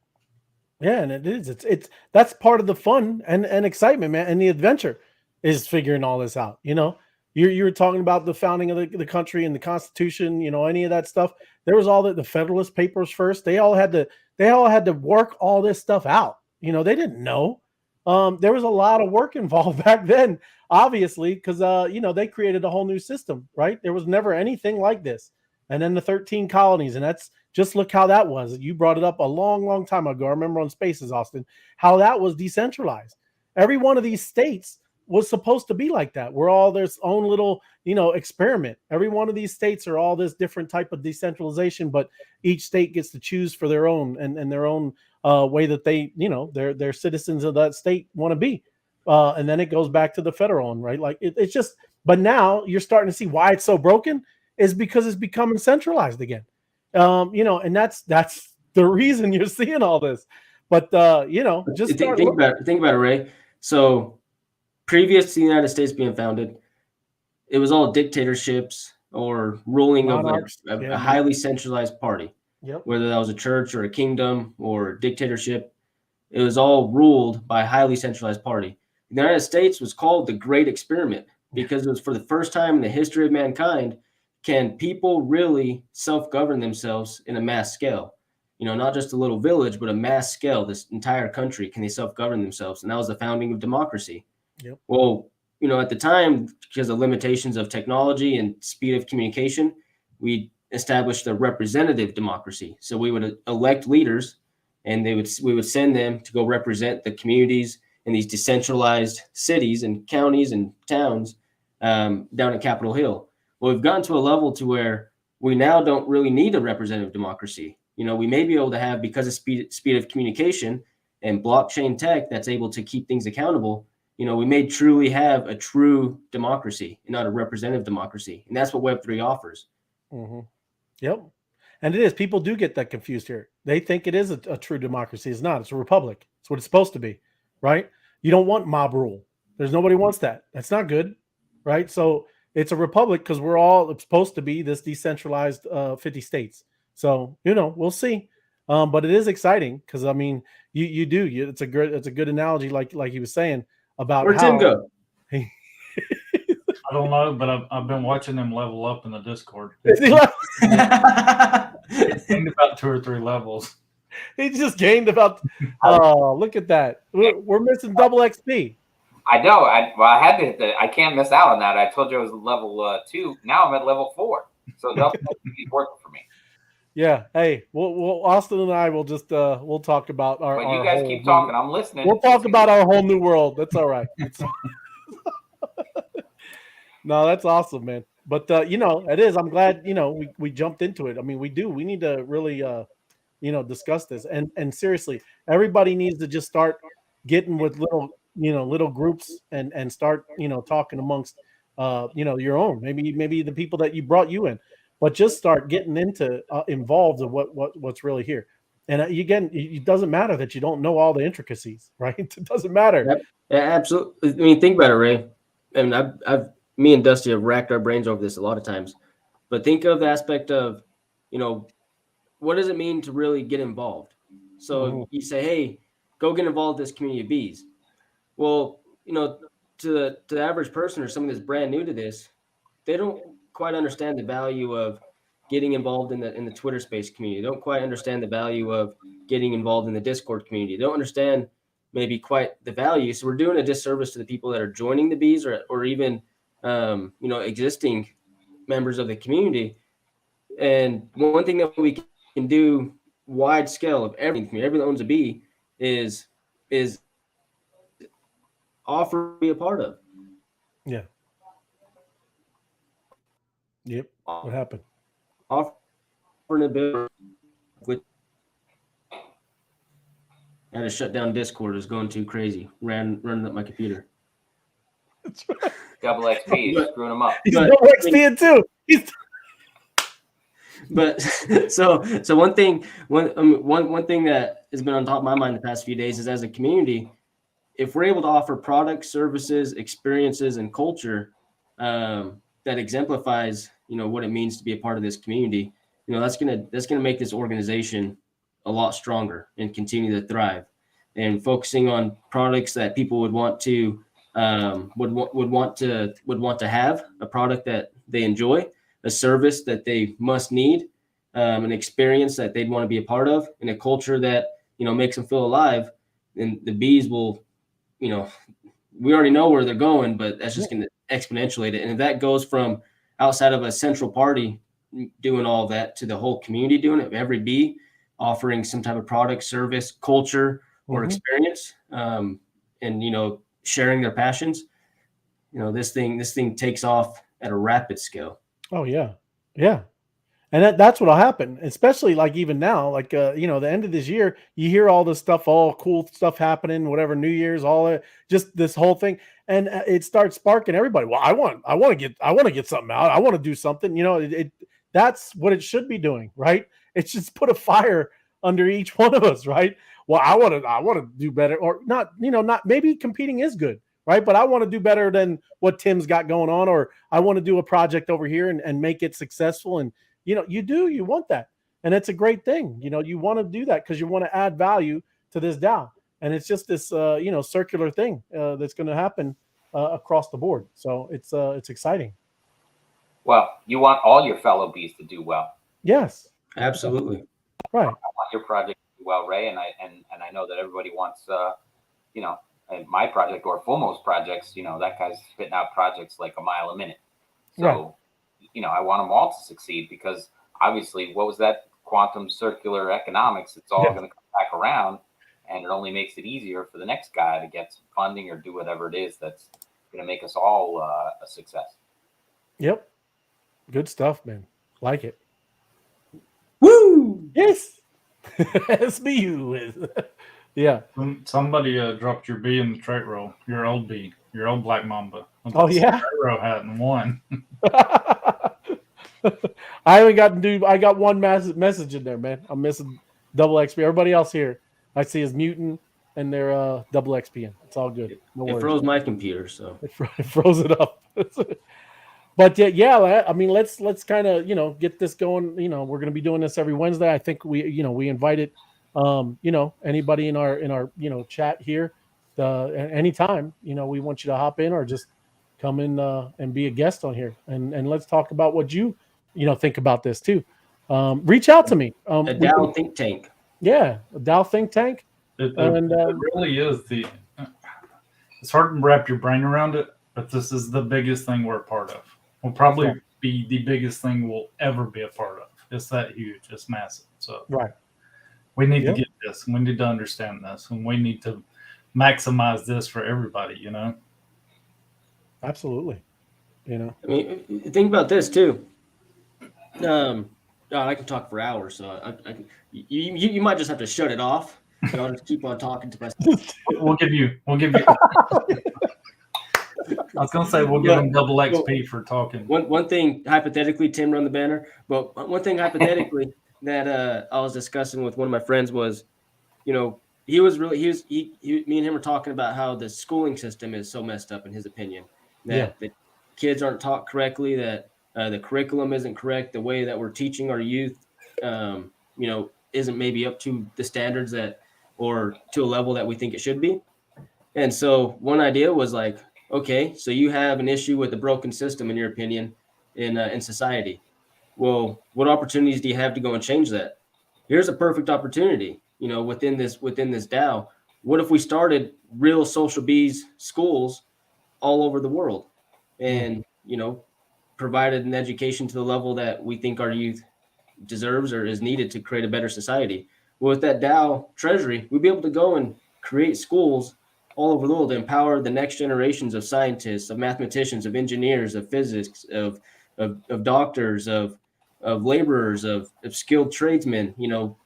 Yeah, and it is. It's that's part of the fun and excitement, man, and the adventure is figuring all this out. You know, you were talking about the founding of the country and the Constitution. You know, any of that stuff. There was all the Federalist Papers first. They all had to work all this stuff out. You know, they didn't know. There was a lot of work involved back then, obviously, because you know, they created a whole new system, right? There was never anything like this. And then the 13 colonies, and that's just look how that was. You brought it up a long, long time ago. I remember on Spaces, Austin, how that was decentralized. Every one of these states was supposed to be like that. We're all their own little, you know, experiment. Every one of these states are all this different type of decentralization, but each state gets to choose for their own and their own way that they, you know, their citizens of that state want to be. And then it goes back to the federal one, right? Like it's just, but now you're starting to see why it's so broken is because it's becoming centralized again. You know, and that's the reason you're seeing all this. But you know, just think about it, Ray. So previous to the United States being founded, it was all dictatorships or ruling monarchs, of a highly centralized party. Yep. Whether that was a church or a kingdom or a dictatorship, it was all ruled by a highly centralized party. The United States was called the Great Experiment because it was for the first time in the history of mankind, can people really self-govern themselves in a mass scale? You know, not just a little village, but a mass scale, this entire country, can they self-govern themselves? And that was the founding of democracy. Yep. Well, you know, at the time, because of limitations of technology and speed of communication, we established a representative democracy. So we would elect leaders, and we would send them to go represent the communities in these decentralized cities and counties and towns down at Capitol Hill. Well, we've gotten to a level to where we now don't really need a representative democracy. You know, we may be able to have, because of speed of communication and blockchain tech that's able to keep things accountable, you know, we may truly have a true democracy and not a representative democracy. And that's what Web3 offers. Mm-hmm. Yep. And it is. People do get that confused here. They think it is a true democracy. It's not. It's a republic. It's what it's supposed to be, right? You don't want mob rule. There's nobody wants that. That's not good, right? So it's a republic because we're all supposed to be this decentralized 50 states. So, you know, we'll see. But it is exciting because, I mean, you do. It's a good analogy, like he was saying about Where'd Tim go? I don't know, but I've been watching them level up in the Discord. It's gained about 2 or 3 levels. He just gained about. Oh, look at that! We're missing double XP. I know. I had to hit the. I can't miss out on that. I told you I was level 2. Now I'm at level 4. So double XP is working for me. Yeah. Hey, we'll Austin and I will just we'll talk about our. But you guys keep talking. I'm listening. We'll talk about our whole new world. That's all right. No, that's awesome, man. But you know, it is. I'm glad, you know, we jumped into it. I mean, we need to really you know, discuss this. And seriously, everybody needs to just start getting with little groups and start, you know, talking amongst you know, your own, maybe the people that brought you in, but just start getting into involved in what's really here. And again, it doesn't matter that you don't know all the intricacies, right? It doesn't matter. Yep. Yeah, absolutely. I mean, think about it, Ray. And me and Dusty have racked our brains over this a lot of times, but think of the aspect of, you know, what does it mean to really get involved? So you say, hey, go get involved in this community of bees. Well, you know, to the average person or someone that's brand new to this, they don't quite understand the value of getting involved in the Twitter space community. They don't quite understand the value of getting involved in the Discord community. They don't understand maybe quite the value. So we're doing a disservice to the people that are joining the bees or even existing members of the community. And one thing that we can do wide scale of everything that owns a bee is offer to be a part of. Yeah. Yep. What happened? Offer an ability with. I had to shut down Discord. It was going too crazy. Running up my computer. Double XP is screwing them up. He's double XP too. But so one thing that has been on top of my mind the past few days is, as a community, if we're able to offer products, services, experiences, and culture that exemplifies what it means to be a part of this community, that's gonna make this organization a lot stronger and continue to thrive. And focusing on products that people would want to want to have, a product that they enjoy, a service that they must need, an experience that they'd want to be a part of, and a culture that makes them feel alive. And the bees will, we already know where they're going, but that's just going to exponentiate it. And if that goes from outside of a central party doing all that to the whole community doing it, every bee offering some type of product, service, culture, or experience, and sharing their passions, this thing takes off at a rapid scale. Oh yeah. And that's what'll happen, especially like even now, like the end of this year, you hear all this stuff, all cool stuff happening, whatever, New Year's, all just this whole thing, and it starts sparking everybody. Well, I want to get something out. I want to do something. That's what it should be doing, right? It's just put a fire under each one of us, right? Well, I want to do better, or not. Not maybe competing is good, right? But I want to do better than what Tim's got going on, or I want to do a project over here and make it successful. And you want that, and it's a great thing. You want to do that because you want to add value to this DAO, and it's just this circular thing that's going to happen across the board. So it's exciting. Well, you want all your fellow bees to do well. Yes, absolutely. Right. I want your project to do well, Ray, and I know that everybody wants my project or Fumo's projects. That guy's spitting out projects like a mile a minute. So. Right. I want them all to succeed, because obviously, what was that quantum circular economics? It's all going to come back around, and it only makes it easier for the next guy to get some funding or do whatever it is that's going to make us all a success. Yep. Good stuff, man. Like it. Woo! Yes. SBU is. Yeah. Somebody dropped your bee in the trait roll. Your old bee. Your old black mamba. Oh yeah. Trait roll hat and won. I haven't gotten to. I got one message in there, man. I'm missing double XP. Everybody else here, I see is mutant, and they're double XP in. It's all good. No it froze my computer, so it froze it up. But yeah. I mean, let's kind of get this going. We're going to be doing this every Wednesday. I think we invited anybody in our chat here anytime. We want you to hop in or just come in and be a guest on here, and let's talk about what you think about this too. Reach out to me. A DAO think tank. Yeah, a DAO think tank. It really is it's hard to wrap your brain around it, but this is the biggest thing we're a part of. Will probably be the biggest thing we'll ever be a part of. It's that huge. It's massive. So right. We need to get this, and we need to understand this, and we need to maximize this for everybody, Absolutely. I mean, think about this too. I can talk for hours, so you might just have to shut it off, and I'll just keep on talking to myself. We'll give you. I was gonna say we'll give them double XP for talking. One thing hypothetically, Tim run the banner, but one thing hypothetically that I was discussing with one of my friends was, me and him were talking about how the schooling system is so messed up in his opinion, that the kids aren't taught correctly, that the curriculum isn't correct, the way that we're teaching our youth, isn't maybe up to the standards or to a level that we think it should be. And so one idea was like, okay, so you have an issue with the broken system, in your opinion, in society. Well, what opportunities do you have to go and change that? Here's a perfect opportunity, you know, within this DAO. What if we started real social bees schools all over the world, and you know, provided an education to the level that we think our youth deserves or is needed to create a better society? Well, with that DAO treasury, we'd be able to go and create schools all over the world to empower the next generations of scientists, of mathematicians, of engineers, of physics, of doctors, of laborers, of skilled tradesmen, you know,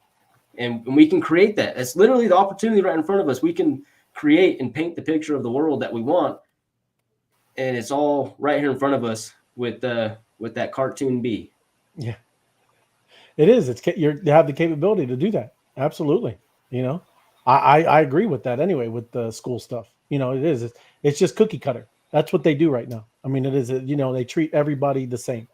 and we can create that. It's literally the opportunity right in front of us. We can create and paint the picture of the world that we want, and it's all right here in front of us with that cartoon bee. Yeah, it is. You have the capability to do that. Absolutely. You know, I agree with that anyway, with the school stuff. You know, it is. It's just cookie cutter. That's what they do right now. I mean, it is, you know, they treat everybody the same.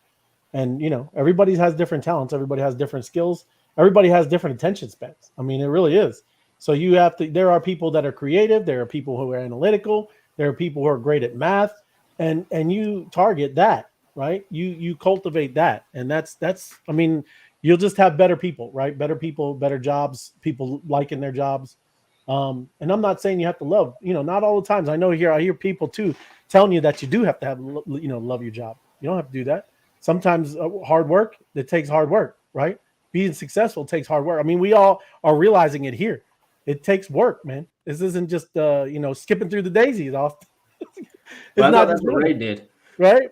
And, you know, everybody has different talents. Everybody has different skills. Everybody has different attention spans. I mean, it really is. So you have to, there are people that are creative. There are people who are analytical. There are people who are great at math, and you target that, right? You cultivate that. And that's, I mean, you'll just have better people, right? Better people, better jobs, people liking their jobs. And I'm not saying you have to love, you know, not all the times. I hear people too telling you that you do have to have, you know, love your job. You don't have to do that. Sometimes hard work, it takes hard work, right? Being successful takes hard work. I mean, we all are realizing it here. It takes work, man. This isn't just, you know, skipping through the daisies off. Well, I thought that's what Ray did. Right?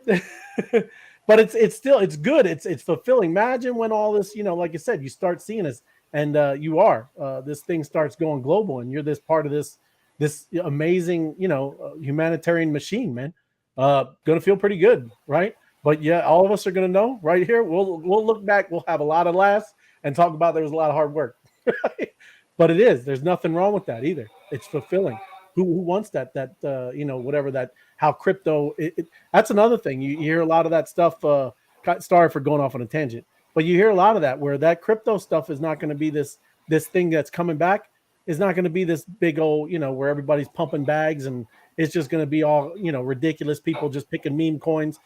But it's still, it's good. It's fulfilling. Imagine when all this, you know, like I said, you start seeing this, and this thing starts going global, and you're this part of this amazing, you know, humanitarian machine, man. Gonna feel pretty good, right? But yeah, all of us are gonna know right here. We'll look back. We'll have a lot of laughs and talk about there was a lot of hard work. Right? But it is. There's nothing wrong with that either. It's fulfilling. Who wants that? You know, whatever that. How crypto. That's another thing. You hear a lot of that stuff. Sorry for going off on a tangent, but you hear a lot of that where that crypto stuff is not going to be this thing that's coming back. Is not going to be this big old, you know, where everybody's pumping bags and it's just going to be all, you know, ridiculous people just picking meme coins.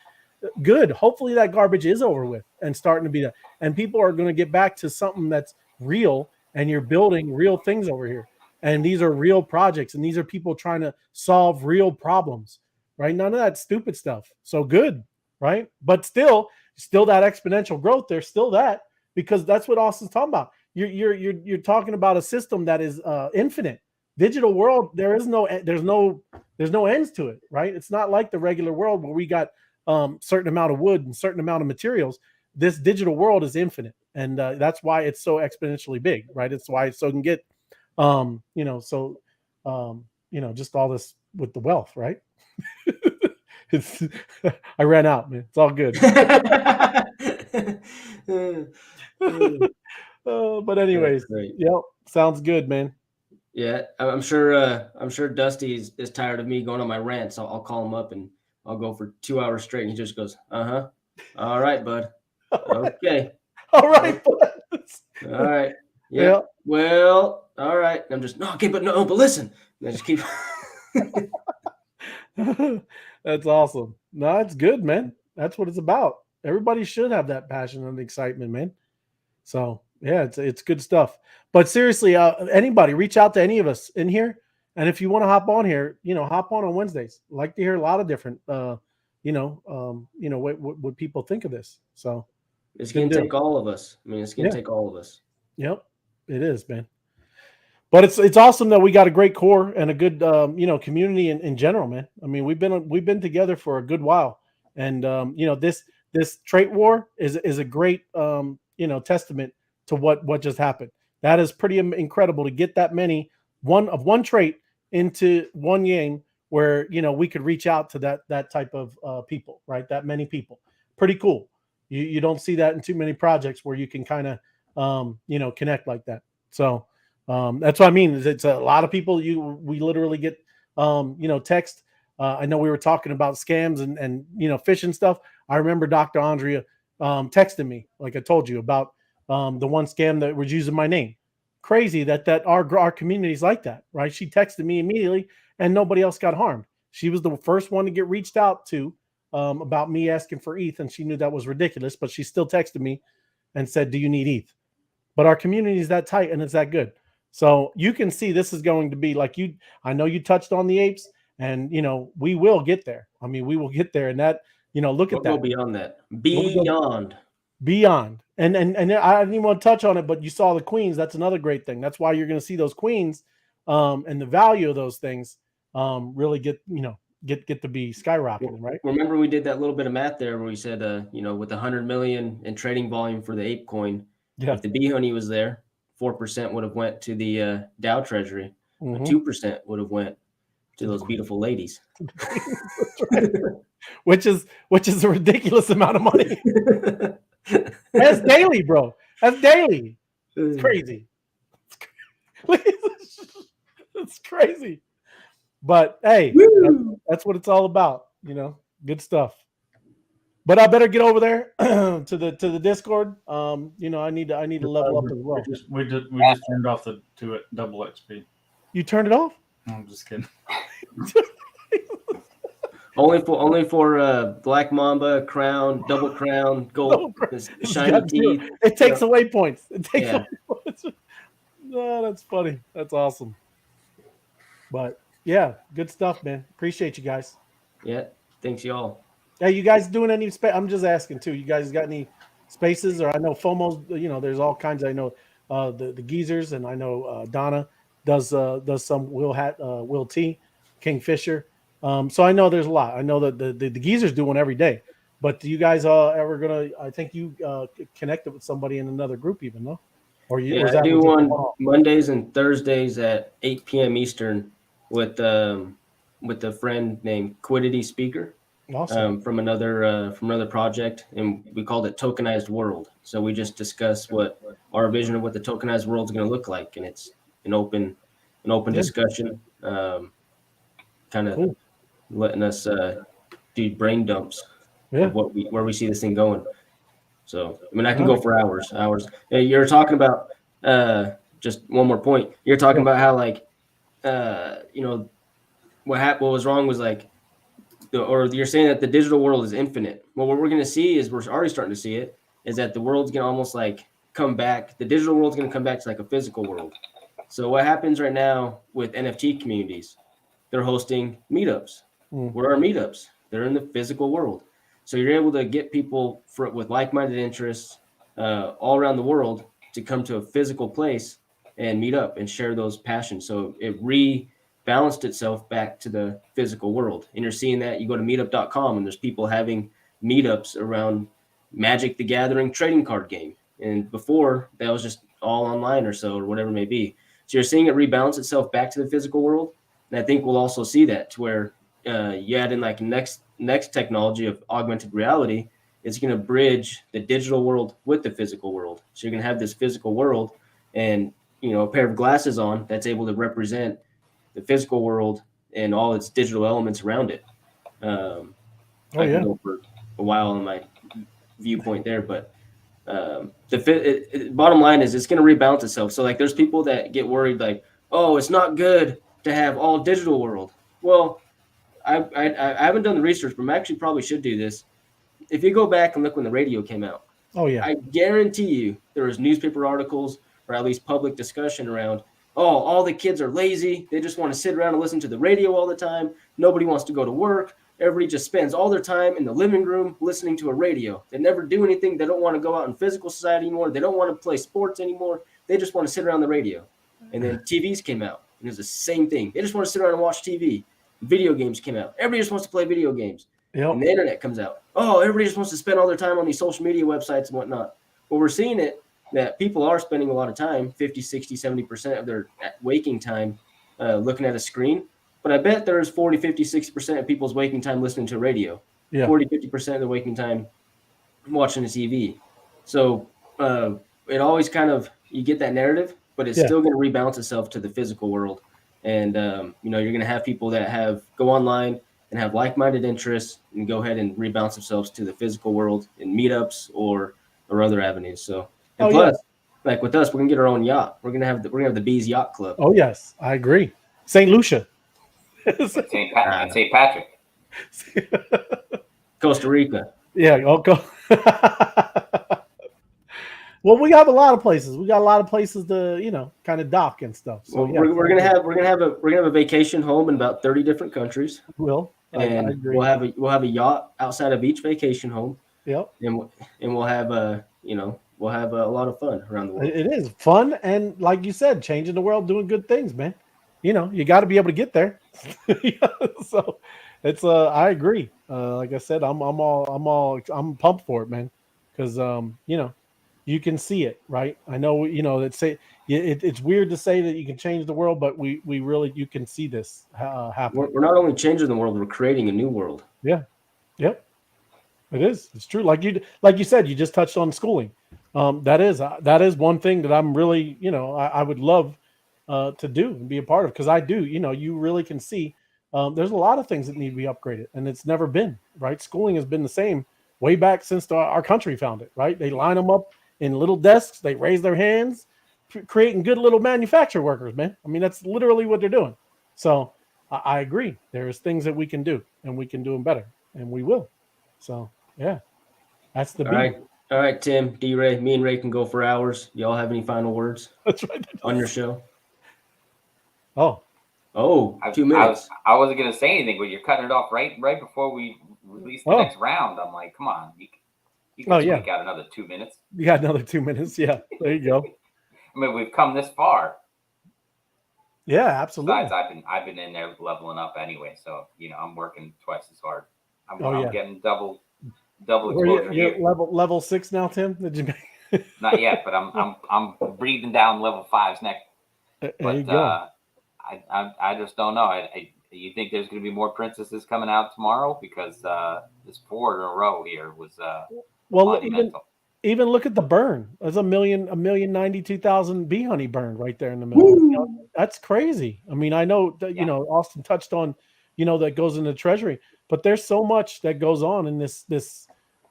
Good. Hopefully that garbage is over with and starting to be that. And people are going to get back to something that's real, and you're building real things over here. And these are real projects, and these are people trying to solve real problems, right? None of that stupid stuff. So good, right? But still that exponential growth. There's still that, because that's what Austin's talking about. You're talking about a system that is infinite. Digital world, there's no ends to it, right? It's not like the regular world where we got certain amount of wood and certain amount of materials. This digital world is infinite, and that's why it's so exponentially big, right? It's why it so can get you know, so you know, just all this with the wealth, right? It's I ran out, man. It's all good. But anyways, yep, sounds good, man. Yeah, I'm sure Dusty is tired of me going on my rants. I'll call him up and I'll go for 2 hours straight, and he just goes, "Uh-huh. All right, bud. Okay. All right, bud. All right. Yeah. Well, all right." I'm just, "No, okay, but listen." And I just keep That's awesome. No, it's good, man. That's what it's about. Everybody should have that passion and excitement, man. So yeah, it's good stuff. But seriously, anybody reach out to any of us in here, and if you want to hop on here, you know, hop on Wednesdays. I'd like to hear a lot of different, you know, what people think of this. So it's gonna take all of us. I mean, it's gonna take all of us. Yep, it is, man. But it's awesome that we got a great core and a good you know, community in general, man. I mean, we've been together for a good while, and you know, this trait war is a great you know, testament to what just happened. That is pretty incredible to get that many one trait into one game where, you know, we could reach out to that type of people, right? That many people, pretty cool. You don't see that in too many projects where you can kind of you know, connect like that. So that's what I mean. Is it's a lot of people. We literally get you know, text. I know we were talking about scams and you know, phishing stuff. I remember Dr. Andrea texting me, like I told you, about the one scam that was using my name. Crazy that our community's like that, right? She texted me immediately, and nobody else got harmed. She was the first one to get reached out to about me asking for ETH, and she knew that was ridiculous, but she still texted me and said, "Do you need ETH?" But our community is that tight and it's that good. So you can see this is going to be like you. I know you touched on the apes, and we will get there. I mean, we will get there, and that look at We'll that. go beyond that. Beyond. And I didn't even want to touch on it, but you saw the queens. That's another great thing. That's why you're going to see those queens, and the value of those things really get to be skyrocketing, right? Remember, we did that little bit of math there where we said, with 100 million in trading volume for the ape coin, if the bee honey was there, 4% would have went to the DAO treasury, 2% would have went to those beautiful ladies. which is a ridiculous amount of money. That's daily, bro. That's daily. It's crazy. It's crazy. But hey, that's what it's all about. Good stuff. But I better get over there to the Discord. I need to level up as well. We just turned off the double XP. You turned it off? No, I'm just kidding. Only for Black Mamba, Crown, Double Crown, Gold, Shiny Teeth. It takes away points. It takes away points. No, that's funny. That's awesome. But yeah, good stuff, man. Appreciate you guys. Yeah, thanks y'all. Hey, you guys doing any space? I'm just asking too. You guys got any spaces? Or I know FOMO's. There's all kinds. I know the geezers, and I know Donna does some. Will T, Kingfisher. So I know there's a lot. I know that the geezers do one every day. But do you guys ever gonna? I think you connected with somebody in another group, even though. Or you? Yeah, I do one Mondays and Thursdays at 8 p.m. Eastern with a friend named Quiddity Speaker. Awesome. From another project, and we called it Tokenized World. So we just discuss what our vision of what the tokenized world is going to look like, and it's an open discussion, kind of letting us do brain dumps of where we see this thing going. So I mean, I can go for hours. You're talking about just one more point. You're talking about how what was wrong was like. Or you're saying that the digital world is infinite. Well, what we're going to see is we're already starting to see it is that the world's going to almost like come back. The digital world's going to come back to like a physical world. So what happens right now with NFT communities? They're hosting meetups. Where are meetups? They're in the physical world. So you're able to get people with like-minded interests all around the world to come to a physical place and meet up and share those passions. So it balanced itself back to the physical world. And you're seeing that you go to meetup.com and there's people having meetups around Magic the Gathering trading card game. And before that was just all online or so, or whatever it may be. So you're seeing it rebalance itself back to the physical world. And I think we'll also see that to where you add in like next technology of augmented reality, it's going to bridge the digital world with the physical world. So you're going to have this physical world and, a pair of glasses on that's able to represent the physical world and all its digital elements around it. I can go for a while on my viewpoint there, but bottom line is it's going to rebalance itself. So like there's people that get worried like, oh, it's not good to have all digital world. Well, I haven't done the research, but I actually probably should do this. If you go back and look when the radio came out, I guarantee you there was newspaper articles or at least public discussion around, all the kids are lazy. They just want to sit around and listen to the radio all the time. Nobody wants to go to work. Everybody just spends all their time in the living room listening to a radio. They never do anything. They don't want to go out in physical society anymore. They don't want to play sports anymore. They just want to sit around the radio. And then TVs came out, and it was the same thing. They just want to sit around and watch TV. Video games came out. Everybody just wants to play video games. And the internet comes out. Oh, everybody just wants to spend all their time on these social media websites and whatnot. Well, we're seeing it that people are spending a lot of time, 50, 60, 70% of their waking time looking at a screen. But I bet there's 40, 50, 60% of people's waking time listening to radio. 40, 50% of their waking time watching the TV. So it always kind of, you get that narrative, but it's still going to rebalance itself to the physical world. And, you're going to have people that go online and have like-minded interests and go ahead and rebalance themselves to the physical world in meetups or other avenues. So, and plus, like with us, we're gonna get our own yacht. We're gonna have the Bees Yacht Club. Oh yes, I agree. St. Lucia. St. Patrick. Costa Rica. Yeah, I'll go. Well, we have a lot of places. We got a lot of places to, kind of dock and stuff. So Well, yeah, we're gonna have a vacation home in about 30 different countries, will. I and agree. we'll have a yacht outside of each vacation home, Yep. and we'll have we'll have a lot of fun around the world. It is fun, and like you said, changing the world, doing good things, man. You got to be able to get there. So it's I agree. Like I said, I'm pumped for it, man, because you can see it, right? I know it's weird to say that you can change the world, but we really you can see this happen. We're not only changing the world, we're creating a new world. Yeah. Yep. It is. It's true. Like you said, you just touched on schooling. That is one thing that I'm really, I would love to do and be a part of, because I do. You really can see there's a lot of things that need to be upgraded, and it's never been right. Schooling has been the same way back since our country found it. Right? They line them up in little desks. They raise their hands, creating good little manufacturer workers. Man, I mean that's literally what they're doing. So I agree. There's things that we can do, and we can do them better, and we will. So. Yeah, that's the beat. All right, Tim, D-Ray, me and Ray can go for hours. Y'all have any final words That's right. on your show? Oh, 2 minutes. I wasn't gonna say anything, but you're cutting it off right before we release the next round. I'm like, come on, you can make out another 2 minutes. You got another 2 minutes. Yeah, there you go. I mean, we've come this far. Yeah, absolutely. Besides, I've been in there leveling up anyway, so I'm working twice as hard. I'm getting double exposure. You're level 6 now, Tim? Did you make? Not yet, but I'm breathing down level 5's next. There but you go. I just don't know. You think there's going to be more princesses coming out tomorrow? Because this 4 in a row here was monumental. Even look at the burn. There's 1,092,000 bee honey burned right there in the middle. That's crazy. I mean, I know that Austin touched on that goes into treasury, but there's so much that goes on in this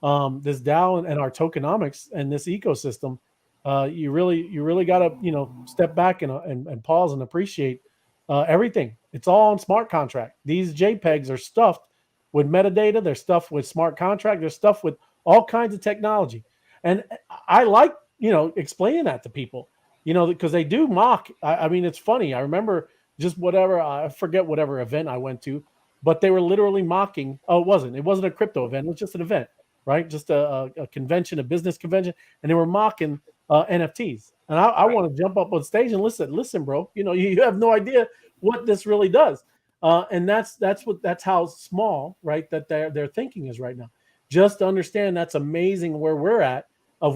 DAO and our tokenomics and this ecosystem. You really got to step back and pause and appreciate everything. It's all on smart contract. These JPEGs are stuffed with metadata. They're stuffed with smart contract. They're stuffed with all kinds of technology. And I like explaining that to people, because they do mock. I mean, it's funny. I remember just I forget whatever event I went to, but they were literally mocking. Oh, it wasn't a crypto event. It was just an event, right? Just a convention, a business convention. And they were mocking NFTs. And I want to jump up on stage and listen, bro, you have no idea what this really does. And that's how small, right, that their thinking is right now. Just to understand that's amazing where we're at.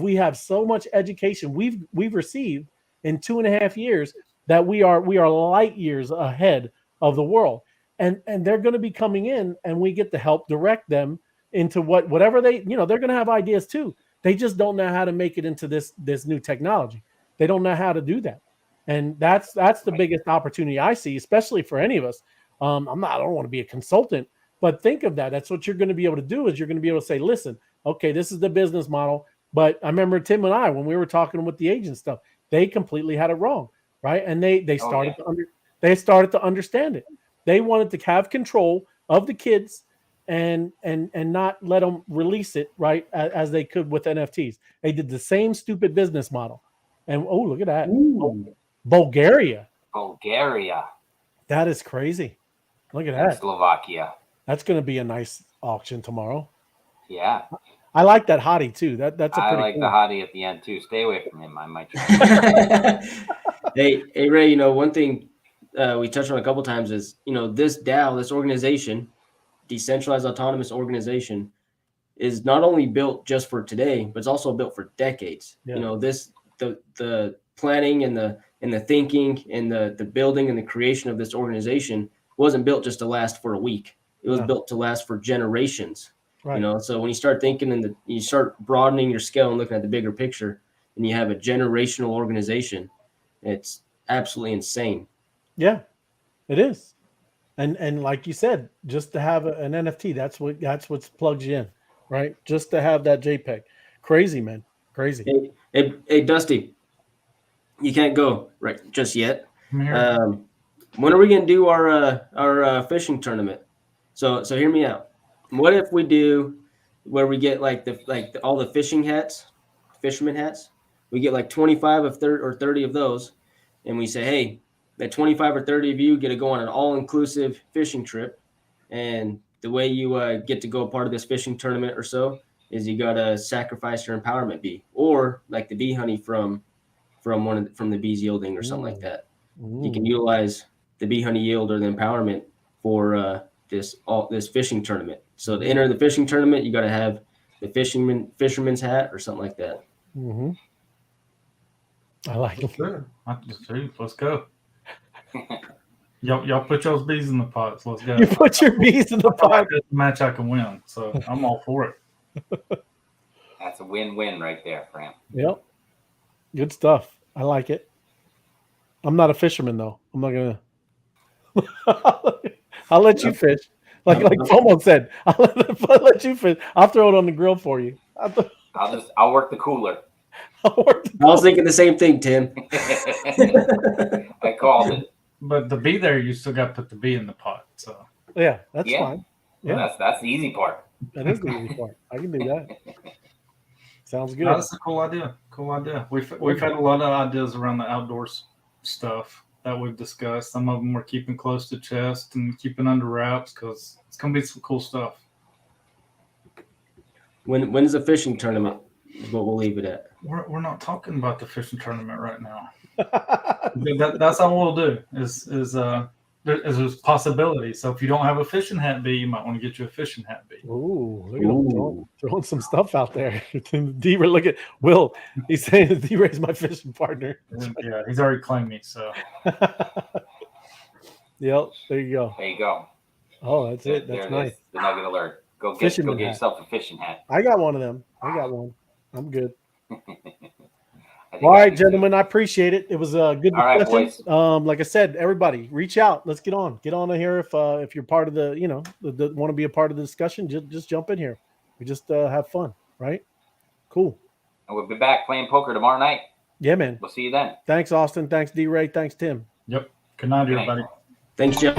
We have so much education we've received in 2.5 years that we are light years ahead of the world, and they're going to be coming in, and we get to help direct them into whatever they're going to have ideas too. They just don't know how to make it into this new technology. They don't know how to do that, and that's the biggest opportunity I see, especially for any of us. I don't want to be a consultant, but think of that. That's what you're going to be able to do. Is you're going to be able to say, listen, okay, this is the business model. But I remember Tim and I, when we were talking with the agent stuff, they completely had it wrong, right? And they started to understand it. They wanted to have control of the kids and not let them release it, right, as they could with NFTs. They did the same stupid business model. And look at that. Bulgaria. That is crazy. Look at that. Slovakia. That's going to be a nice auction tomorrow. Yeah. I like that hottie too. That's a pretty. I like cool. the hottie at the end too. Stay away from him. I might try. Hey Ray, one thing we touched on a couple times is this DAO, this organization, decentralized autonomous organization, is not only built just for today, but it's also built for decades. Yeah. The planning and the thinking and the building and the creation of this organization wasn't built just to last for a week. It was built to last for generations. Right. So when you start thinking and you start broadening your scale and looking at the bigger picture, and you have a generational organization, it's absolutely insane. Yeah, it is. And like you said, just to have an NFT, that's what plugs you in, right? Just to have that JPEG. Crazy, man. Crazy. Hey, Dusty, you can't go right just yet. I'm here. When are we going to do our fishing tournament? So hear me out. What if we do where we get all the fisherman hats. We get like 25 or 30 of those, and we say, hey, that 25 or 30 of you get to go on an all-inclusive fishing trip, and the way you get to go a part of this fishing tournament or so is you got to sacrifice your empowerment bee, or like the bee honey from the bees yielding or something like that. You can utilize the bee honey yield or the empowerment for this fishing tournament. So to enter the fishing tournament, you got to have the fisherman's hat or something like that. Mm-hmm. I like it. Let's go. Y'all put y'all's bees in the pots. Let's go. You put your bees in the pot. This match I can win, so I'm all for it. That's a win-win right there, Fran. Yep. Good stuff. I like it. I'm not a fisherman though. I'm not gonna. I'll let you fish. Like Fomo said, I'll let you fish. I'll throw it on the grill for you. I'll work the cooler. I was thinking the same thing, Tim. I called it. But the bee there, you still got to put the bee in the pot. So Yeah, that's fine. Yeah, that's the easy part. that is the easy part. I can do that. Sounds good. that's a cool idea. Cool idea. We've had a lot of ideas around the outdoors stuff that we've discussed. Some of them we're keeping close to chest and keeping under wraps because it's gonna be some cool stuff. When's the fishing tournament? Is what we'll leave it at. We're not talking about the fishing tournament right now. That's all we'll do. There's a possibility. So if you don't have a fishing hat bee, you might want to get you a fishing hat bee. Ooh, look at him throwing some stuff out there. D-Ray, look at Will. He's saying that D-Ray's my fishing partner. Yeah, he's already claimed me. So Yep, there you go. There you go. Oh, that's it. That's nice. The nugget alert. Go get yourself a fishing hat. I got one of them. I got one. I'm good. All right, gentlemen, I appreciate it. It was a good discussion. Right, like I said, everybody, reach out. Let's get on here. If you're part of the want to be a part of the discussion, just jump in here. We just have fun, right? Cool. And we'll be back playing poker tomorrow night. Yeah, man. We'll see you then. Thanks, Austin. Thanks, D-Ray. Thanks, Tim. Yep. Good night, everybody. Thanks, Jeff.